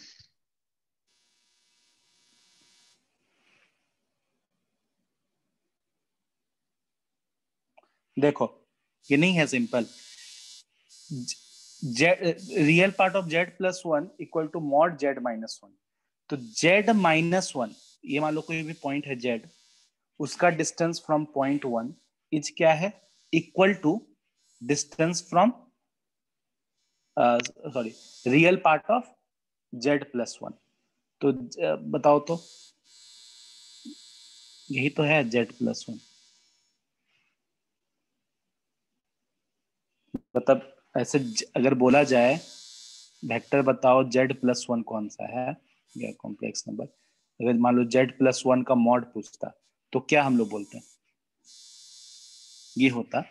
देखो ये नहीं है simple, real part of z plus 1 equal to mod z minus 1। तो z माइनस 1, ये मान लो कोई भी पॉइंट है z, उसका डिस्टेंस फ्रॉम पॉइंट 1 इज क्या है, equal to distance from sorry real part of z plus 1। तो बताओ तो, यही तो है z प्लस 1। मतलब ऐसे अगर बोला जाए वेक्टर बताओ z प्लस 1 कौन सा है या कॉम्प्लेक्स नंबर, अगर मान लो z प्लस 1 का मॉड पूछता तो क्या हम लोग बोलते हैं, ये होता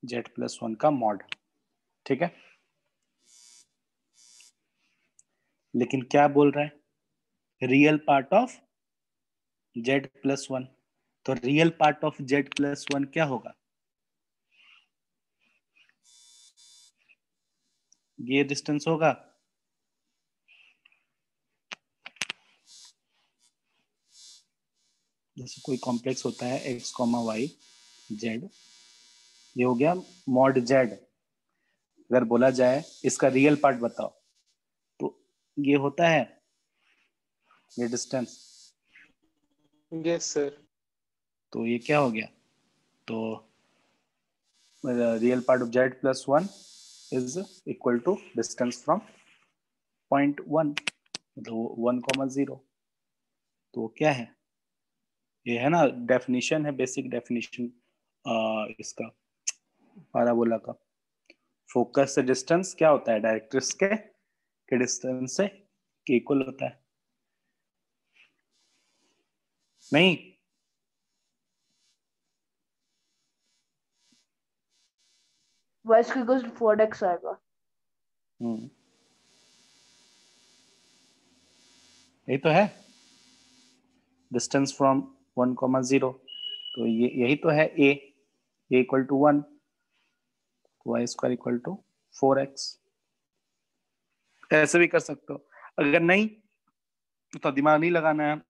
z प्लस 1 का मॉड, ठीक है। लेकिन क्या बोल रहा है, real part of z plus 1, तो real part of z plus 1 क्या होगा, ये डिस्टेंस होगा। जैसे कोई कॉम्प्लेक्स होता है x कॉमा वाई जेड, ये हो गया मॉड जेड। अगर बोला जाए इसका रियल पार्ट बताओ तो ये होता है ये डिस्टेंस, यस सर। तो ये क्या हो गया, तो real part of Z plus 1 is equal to distance from point 1, मतलब 1,0। तो क्या है, ये है ना डेफिनेशन है, बेसिक डेफिनेशन इसका पाराबोला का। फोकस से डिस्टेंस क्या होता है, डायरेक्ट्रिक्स के डिस्टेंस से इक्वल होता है, नहीं। वाइस की कुछ 4x आएगा। यही तो है डिस्टेंस फ्रॉम 1,0, तो ये यही तो है a equal to 1, Y square equal to 4x। ऐसे भी कर सकते हो, अगर नहीं तो दिमाग नहीं लगाना है,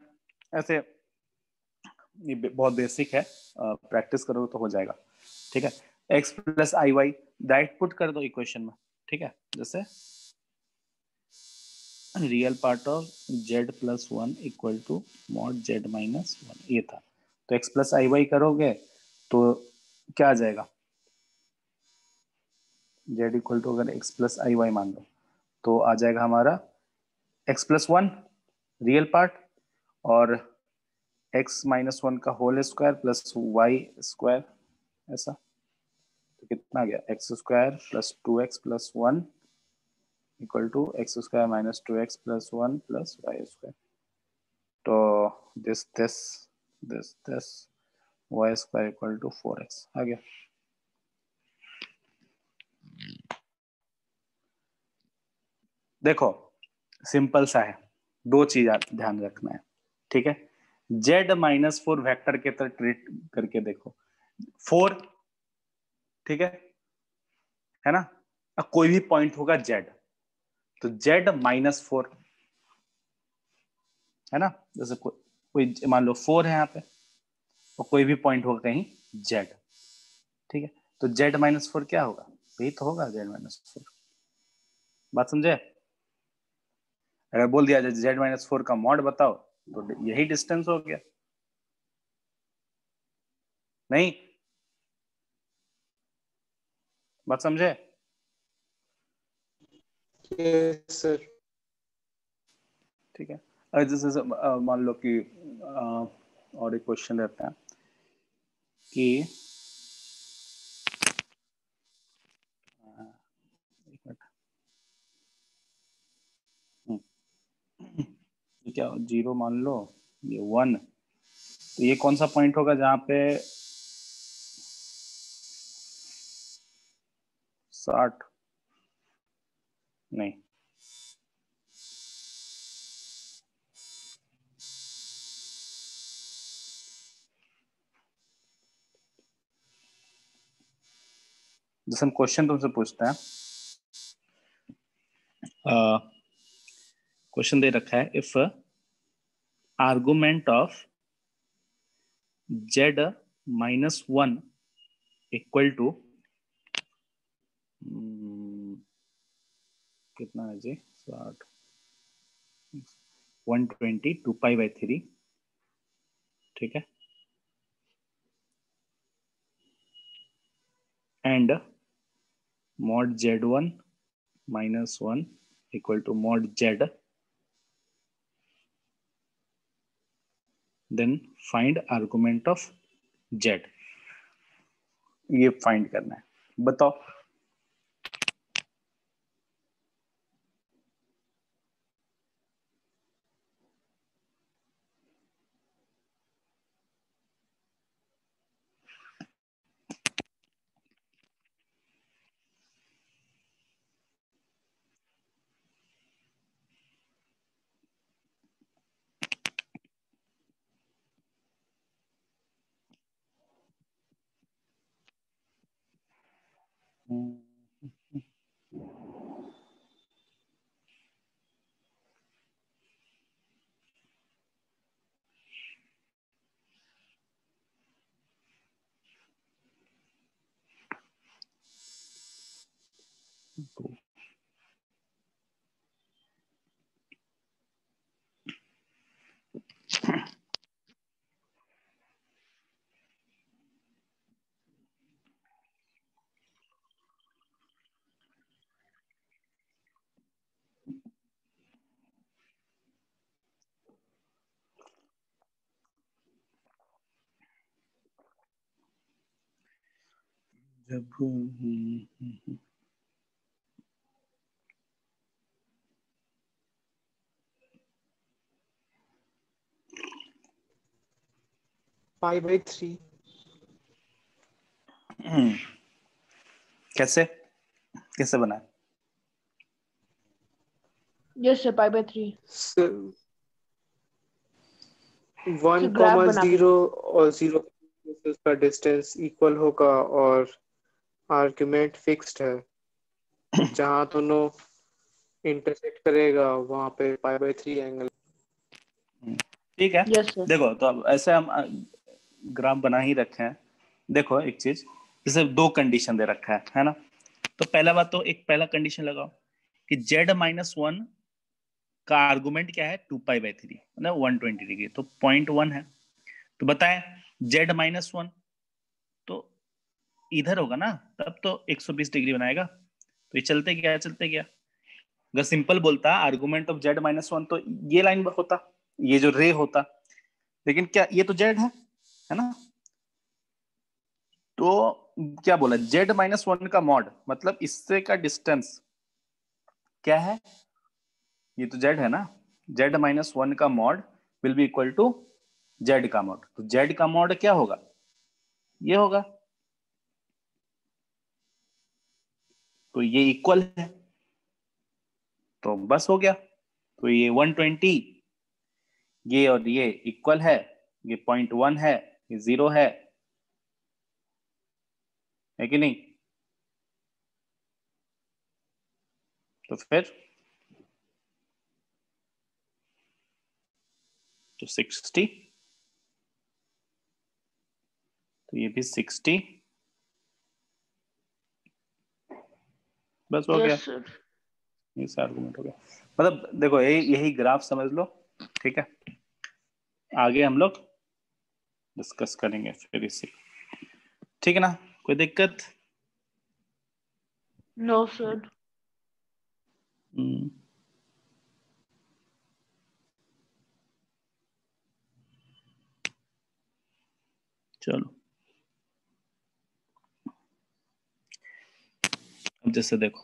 ऐसे ये बहुत बेसिक है, प्रैक्टिस करो तो हो जाएगा, ठीक है। x प्लस आई वाई डायरेक्ट पुट कर दो इक्वेशन में, ठीक है। जैसे real part of z plus 1 equal to mod z minus 1, ये था। तो x प्लस आई वाई करोगे तो क्या आ जाएगा, z इक्वल टू अगर x प्लस आई वाई मान लो तो आ जाएगा हमारा x प्लस 1 रियल पार्ट और x माइनस 1 का whole square plus y square, ऐसा। तो तो कितना आ गया, x square plus 2x plus 1 equal to x square minus 2x plus 1 plus y square. तो this y square equal to 4x आ गया। देखो सिंपल सा है, दो चीज ध्यान रखना है, ठीक है। z माइनस 4 वैक्टर के तरह ट्रीट करके देखो, 4, ठीक है ना। अब कोई भी पॉइंट होगा z, तो z माइनस 4 है ना। जैसे कोई मान लो 4 है यहाँ पे, और कोई भी पॉइंट होगा कहीं z, ठीक है। तो z माइनस 4 क्या होगा, यही तो होगा z माइनस 4। बात समझे। अगर बोल दिया जाए z माइनस 4 का मॉड बताओ, तो यही डिस्टेंस हो गया। नहीं, बात समझे। Yes sir. ठीक है। अगर जैसे मान लो कि और एक क्वेश्चन रहता है कि एक मिनट, ये क्या 0 मान लो, ये 1, तो ये कौन सा पॉइंट होगा जहां पे 60 नहीं, जैसे हम क्वेश्चन तुमसे पूछते हैं, क्वेश्चन दे रखा है if argument of z minus 1 equal to कितना है जी, 60 120 2π/3, ठीक है। And mod z1 minus 1 equal to mod z, then find argument of z। ये फाइंड करना है, बताओ। जब 5/3। कैसे कैसे बना है? Yes, sir, π/3. One So graph comma बना के जीरो और 0 का डिस्टेंस इक्वल होगा और आर्ग्यूमेंट फिक्स्ड है, तो जहाँ दोनों इंटरसेक्ट करेगा वहां पे π/3 एंगल। ठीक है। Yes, sir. देखो तो अब ऐसे हम ग्राफ बना ही रखे हैं। देखो एक चीज, जैसे दो कंडीशन दे रखा है ना। तो पहला बात तो एक पहला कंडीशन लगाओ कि z माइनस 1 का आर्गुमेंट क्या है 2π/3 मतलब 120 डिग्री, तो 0.1 है। तो बताएं z माइनस 1 तो इधर होगा ना, तब तो 120 डिग्री बनाएगा। तो ये चलते गया। अगर सिंपल बोलता आर्गुमेंट ऑफ z माइनस 1 तो ये लाइन होता, ये जो रे होता, लेकिन क्या ये तो z है ना। तो क्या बोला, z-1 का मॉड मतलब इससे का डिस्टेंस क्या है, ये तो z है ना, z-1 का mod will be equal to z का मॉड। तो z का मॉड क्या होगा, ये होगा, तो ये इक्वल है, तो बस हो गया। तो ये 120, ये और ये इक्वल है, ये 0.1 है, ये 0 है कि नहीं? तो फिर तो 60, तो ये भी 60, बस हो गया, यस सर। ये से आर्गुमेंट हो गया। मतलब देखो यही यही ग्राफ समझ लो, ठीक है, आगे हम लोग डिस्कस करेंगे फिर इसी, ठीक है ना, कोई दिक्कत? No sir. हम्म, चलो अब जैसे देखो,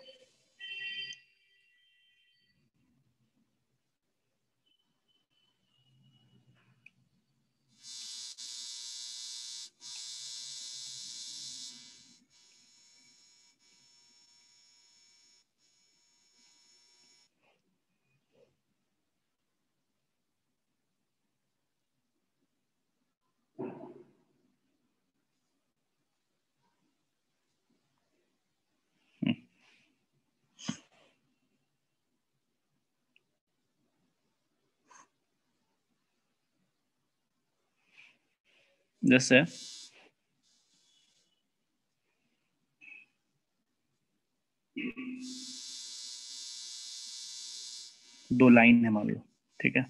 जैसे दो लाइन है मान लो, ठीक है,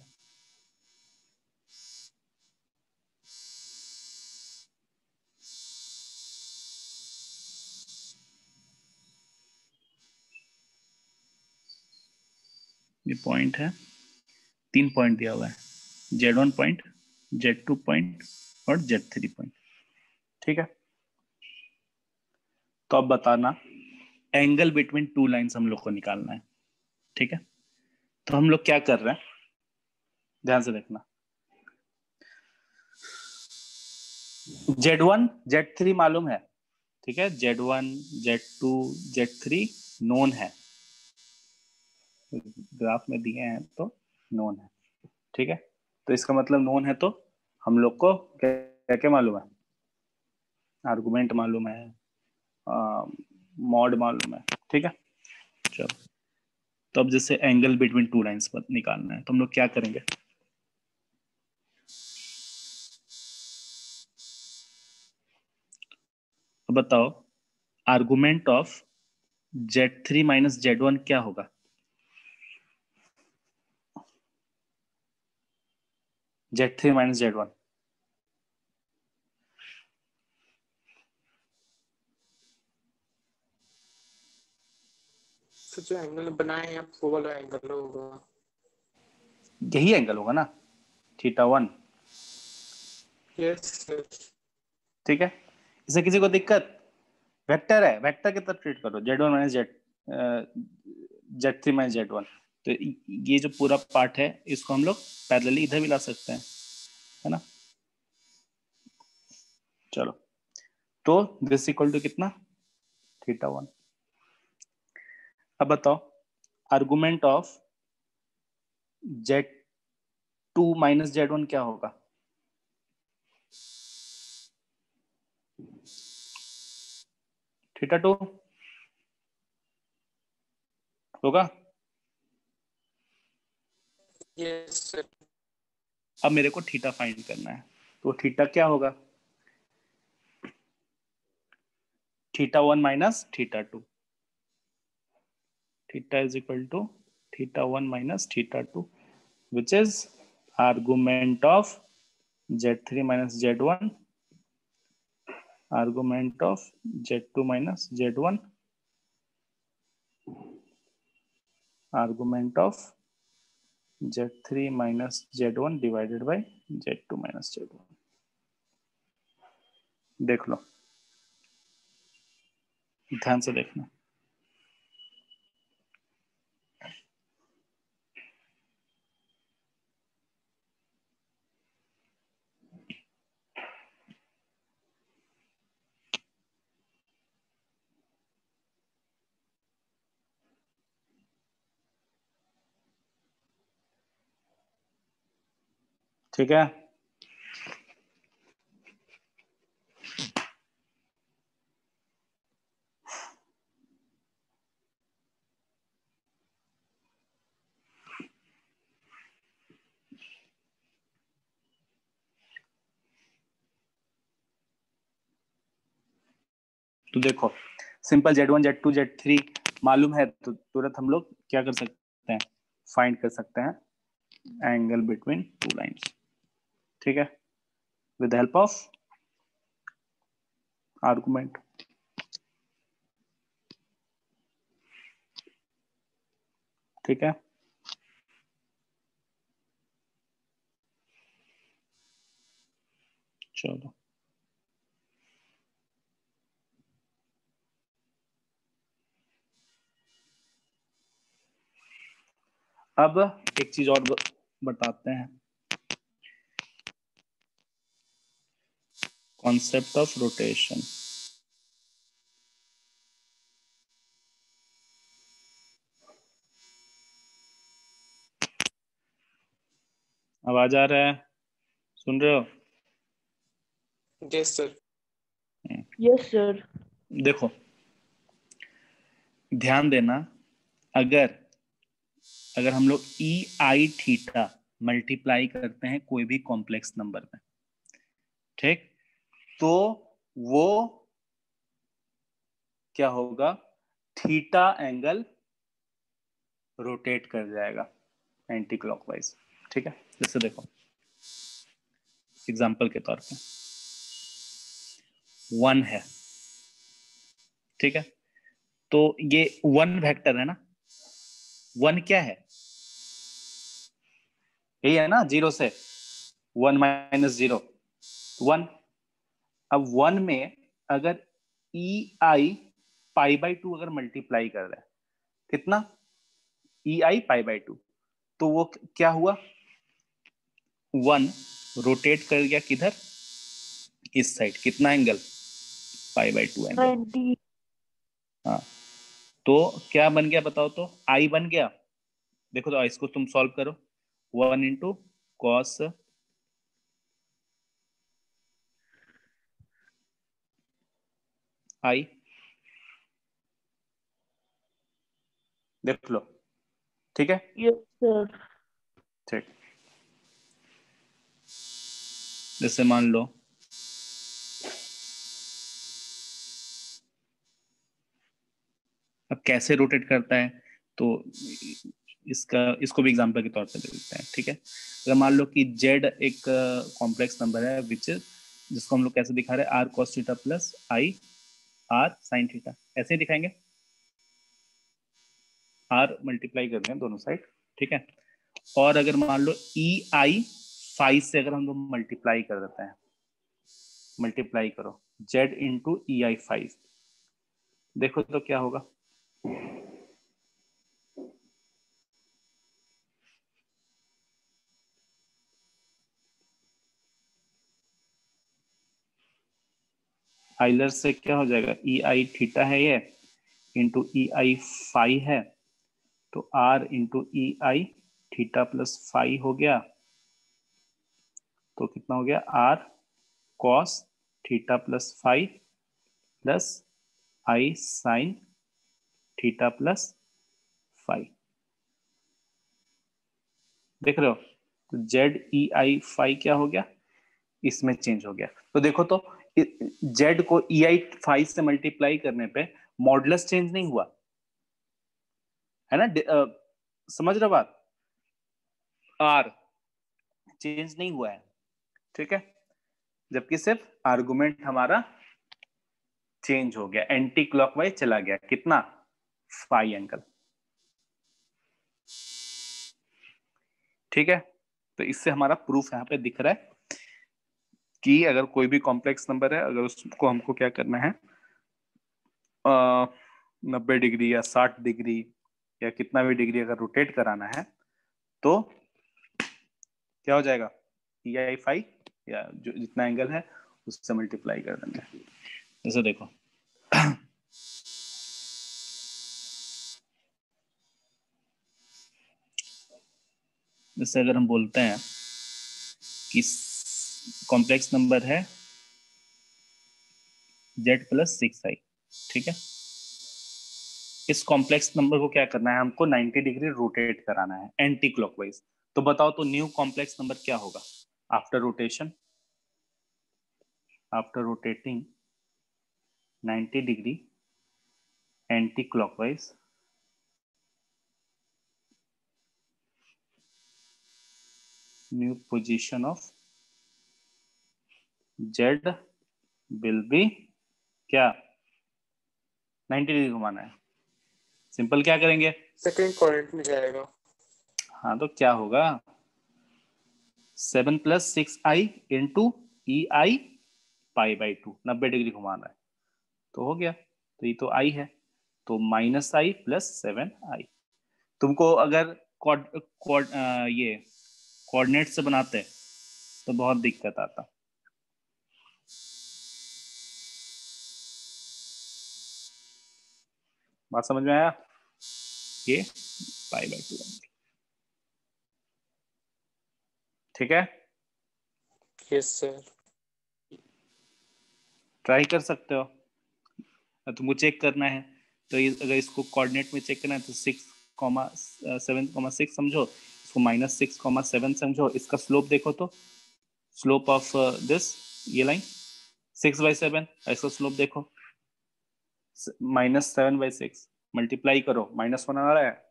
ये पॉइंट है, 3 पॉइंट दिया हुआ है, Z1 पॉइंट, Z2 पॉइंट और Z3 पॉइंट, ठीक है। तो अब बताना एंगल बिटवीन टू लाइंस हम लोग को निकालना है, ठीक है। तो हम लोग क्या कर रहे हैं, ध्यान से देखना, Z1 Z3 मालूम है, ठीक है, Z1 Z2 Z3 नोन है, ग्राफ में दिए हैं तो नोन है, ठीक है। तो इसका मतलब नोन है तो हम लोग को क्या क्या मालूम है, आर्गुमेंट मालूम है, मॉड मालूम है, ठीक है। चलो तो अब जैसे एंगल बिटवीन टू लाइंस पर निकालना है तो हम लोग क्या करेंगे, तो बताओ argument of Z3 minus Z1 क्या होगा, Z3 माइनस Z1, तो जो एंगल बनाए हैं आप वो वाला एंगल होगा। यही एंगल होगा ना, θ1, यस यस। ठीक है। इससे किसी को दिक्कत, वेक्टर है, वेक्टर की तरह ट्रीट करो, Z1 minus Z3 minus Z1, तो ये जो पूरा पार्ट है इसको हम लोग पैरेलली इधर भी ला सकते हैं, है ना। चलो तो दिस इक्वल टू कितना, θ1। अब बताओ argument of Z2 minus Z1 क्या होगा, θ2 होगा। Yes sir. अब मेरे को थीटा फाइंड करना है, तो थीटा क्या होगा, θ1 minus θ2, theta is equal to θ1 minus θ2, which is argument of Z3 minus Z1, argument of Z2 minus Z1, argument of Z3 minus Z1 divided by Z2 minus Z1। देख लो ध्यान से देखना। ठीक है, तो देखो सिंपल Z1 Z2 Z3 मालूम है तो तुरंत हम लोग क्या कर सकते हैं, फाइंड कर सकते हैं एंगल बिटवीन टू लाइंस। ठीक है, with the help of argument. ठीक है, चलो अब एक चीज और बताते हैं, कॉन्सेप्ट ऑफ रोटेशन। आवाज आ रहा है, सुन रहे हो? Yes sir. Yes sir. देखो ध्यान देना, अगर अगर हम लोग ई आई थीटा मल्टीप्लाई करते हैं कोई भी कॉम्प्लेक्स नंबर में, ठीक, तो वो क्या होगा, थीटा एंगल रोटेट कर जाएगा एंटी क्लॉकवाइज। ठीक है, जैसे देखो एग्जांपल के तौर पे 1 है, ठीक है, तो ये 1 वेक्टर है ना, 1 क्या है, यही है ना, 0 से 1 माइनस 0 1। अब 1 में अगर ई आई पाई बाई 2 अगर मल्टीप्लाई कर रहा है, कितना, ई आई पाई बाई 2, तो वो क्या हुआ, 1 रोटेट कर गया किधर, इस साइड, कितना एंगल, पाई बाई 2 एंगल। 90। हाँ, तो क्या बन गया बताओ तो, आई बन गया। देखो तो इसको तुम सॉल्व करो, 1 इंटू कॉस आई, देख लो। ठीक है, यस सर। ठीक, जैसे मान लो अब कैसे रोटेट करता है, तो इसको भी एग्जांपल के तौर पे दे देते हैं। ठीक है, अगर मान लो कि z एक कॉम्प्लेक्स नंबर है विच, जिसको हम लोग कैसे दिखा रहे हैं, R cos theta plus I R sine theta, ऐसे ही दिखाएंगे, आर मल्टीप्लाई कर दें दोनों साइड। ठीक है, और अगर मान लो ई आई 5 से अगर हम लोग मल्टीप्लाई कर देते हैं, मल्टीप्लाई करो z इंटू ई आई 5, देखो तो क्या होगा, आइलर से क्या हो जाएगा, ई आई थीटा है ये, इंटू ई आई 5 है, तो R into E I theta plus 5 हो गया, तो कितना हो गया, R cos theta plus 5 plus I sine theta plus 5। देख रहे हो, तो जेड ई आई 5 क्या हो गया, इसमें चेंज हो गया। तो देखो तो जेड को ई आई 5 से मल्टीप्लाई करने पे मॉडुलस चेंज नहीं हुआ है ना, समझ रहे बात, आर चेंज नहीं हुआ है। ठीक है, जबकि सिर्फ आर्गुमेंट हमारा चेंज हो गया, एंटी क्लॉकवाइज चला गया, कितना, 5 एंगल। ठीक है, तो इससे हमारा प्रूफ यहाँ पे दिख रहा है कि अगर कोई भी कॉम्प्लेक्स नंबर है, अगर उसको हमको क्या करना है, 90 डिग्री या 60 डिग्री या कितना भी डिग्री अगर रोटेट कराना है तो क्या हो जाएगा, EI5 या जो जितना एंगल है उससे मल्टीप्लाई कर देंगे। जैसे देखो जैसे अगर हम बोलते हैं कि कॉम्प्लेक्स नंबर है Z+6i, ठीक है, इस कॉम्प्लेक्स नंबर को क्या करना है, हमको 90 डिग्री रोटेट कराना है एंटी क्लॉकवाइज। तो बताओ तो न्यू कॉम्प्लेक्स नंबर क्या होगा after rotation, after rotating 90 degree anti clockwise, new position of Z will be क्या, 90 डिग्री घुमाना है। सिंपल क्या करेंगे, सेकंड क्वाड्रेंट में जाएगा। हाँ तो क्या होगा 7+6i इंटू EI π/2, 90 डिग्री घुमाना है तो हो गया। तो ये तो i है तो -i+7i। तुमको अगर ये कोऑर्डिनेट से बनाते तो बहुत दिक्कत आता। बात समझ में आया, ये π/2 ठीक है। Yes sir. ट्राई कर सकते हो, तुमको चेक करना है तो अगर इसको कोऑर्डिनेट में चेक करना है तो 6,7,6 समझो, इसको -6,7 समझो, इसका स्लोप देखो तो स्लोप ऑफ दिस ये लाइन 6/7, इसका स्लोप देखो -7/6, मल्टीप्लाई करो, -1 आ रहा है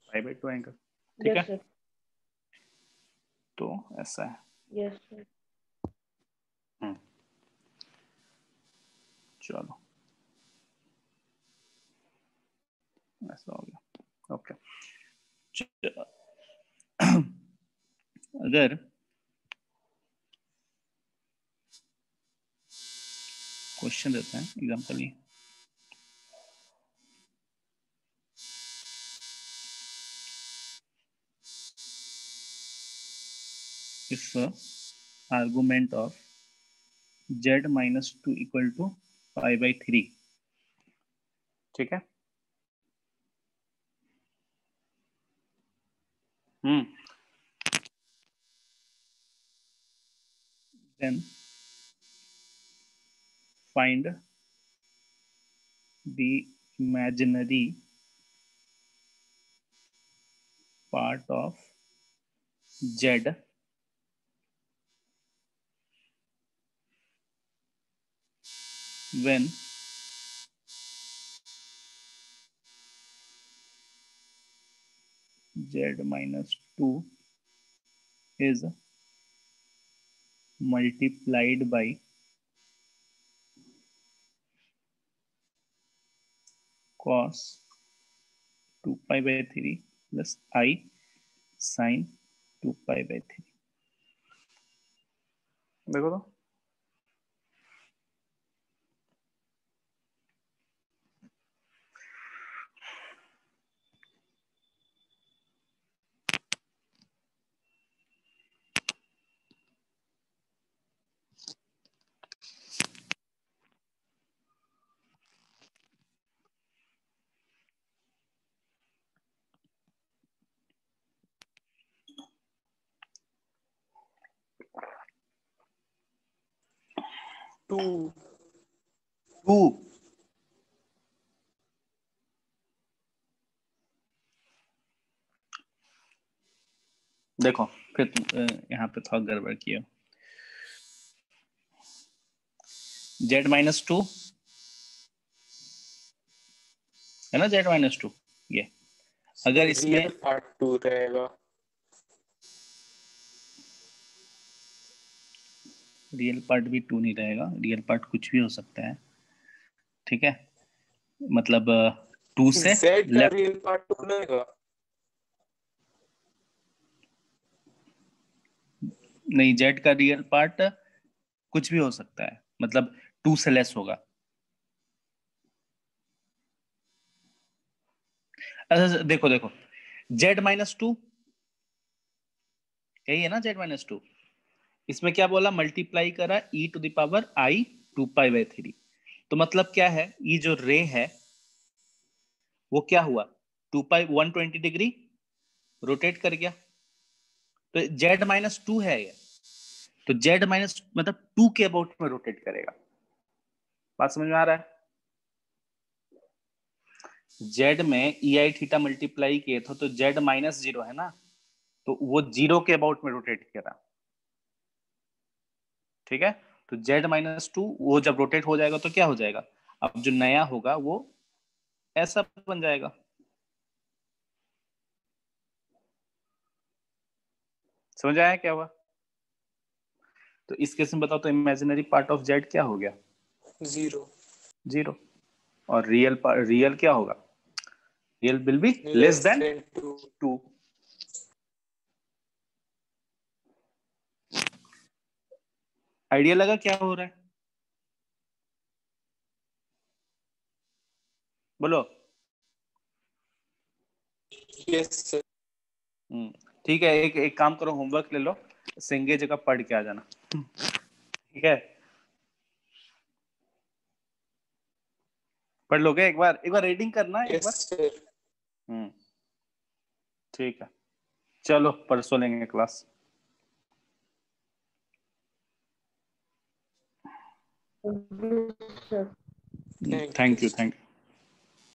π/2 एंगल, ठीक है। तो ऐसा है। Yes sir. चलो ऐसा हो गया, ओके। अगर क्वेश्चन देते हैं एग्जाम्पल ये, if argument of Z-2 equal to π/3, ठीक है। then find the imaginary part of Z when Z-2 is multiplied by cos 2π/3 plus I sin 2π/3। देखो तो टू देखो फिर यहाँ पे थोड़ा गड़बड़ किया। Z-2 है ना, Z-2 ये अगर इसमें रियल पार्ट 2 रहेगा। रियल पार्ट भी 2 नहीं रहेगा, रियल पार्ट कुछ भी हो सकता है, ठीक है। मतलब 2 से Z का लेफ्ट, रियल पार्ट 2 रहेगा। नहीं Z का रियल पार्ट कुछ भी हो सकता है, मतलब 2 से लेस होगा, अच्छा देखो देखो, z-2 यही है ना, z-2। इसमें क्या बोला, मल्टीप्लाई करा e⁻i 2π/3। तो मतलब क्या है, ये जो रे है वो क्या हुआ, 2π 120 डिग्री रोटेट कर गया। तो z-2 है ये, तो z- मतलब 2 के अबाउट में रोटेट करेगा। बात समझ में आ रहा है? z में ei थीटा मल्टीप्लाई किए थे तो z-0 है ना, तो वो 0 के अबाउट में रोटेट करा। ठीक है, तो z-2 वो जब रोटेट हो जाएगा तो क्या हो जाएगा, अब जो नया होगा वो ऐसा बन जाएगा। समझ आया क्या हुआ? तो इस केस में बताओ तो इमेजिनरी पार्ट ऑफ z क्या हो गया, 0। और रियल क्या होगा, real will be less than 2। Idea लगा क्या हो रहा है? बोलो। Yes sir. ठीक है, एक काम करो, होमवर्क ले लो, सिंगे जगह पढ़ के आ जाना। ठीक है, पढ़ लोगे? एक बार रीडिंग करना एक बार। Yes sir. ठीक है, चलो परसों लेंगे क्लास। Sir. Thank you.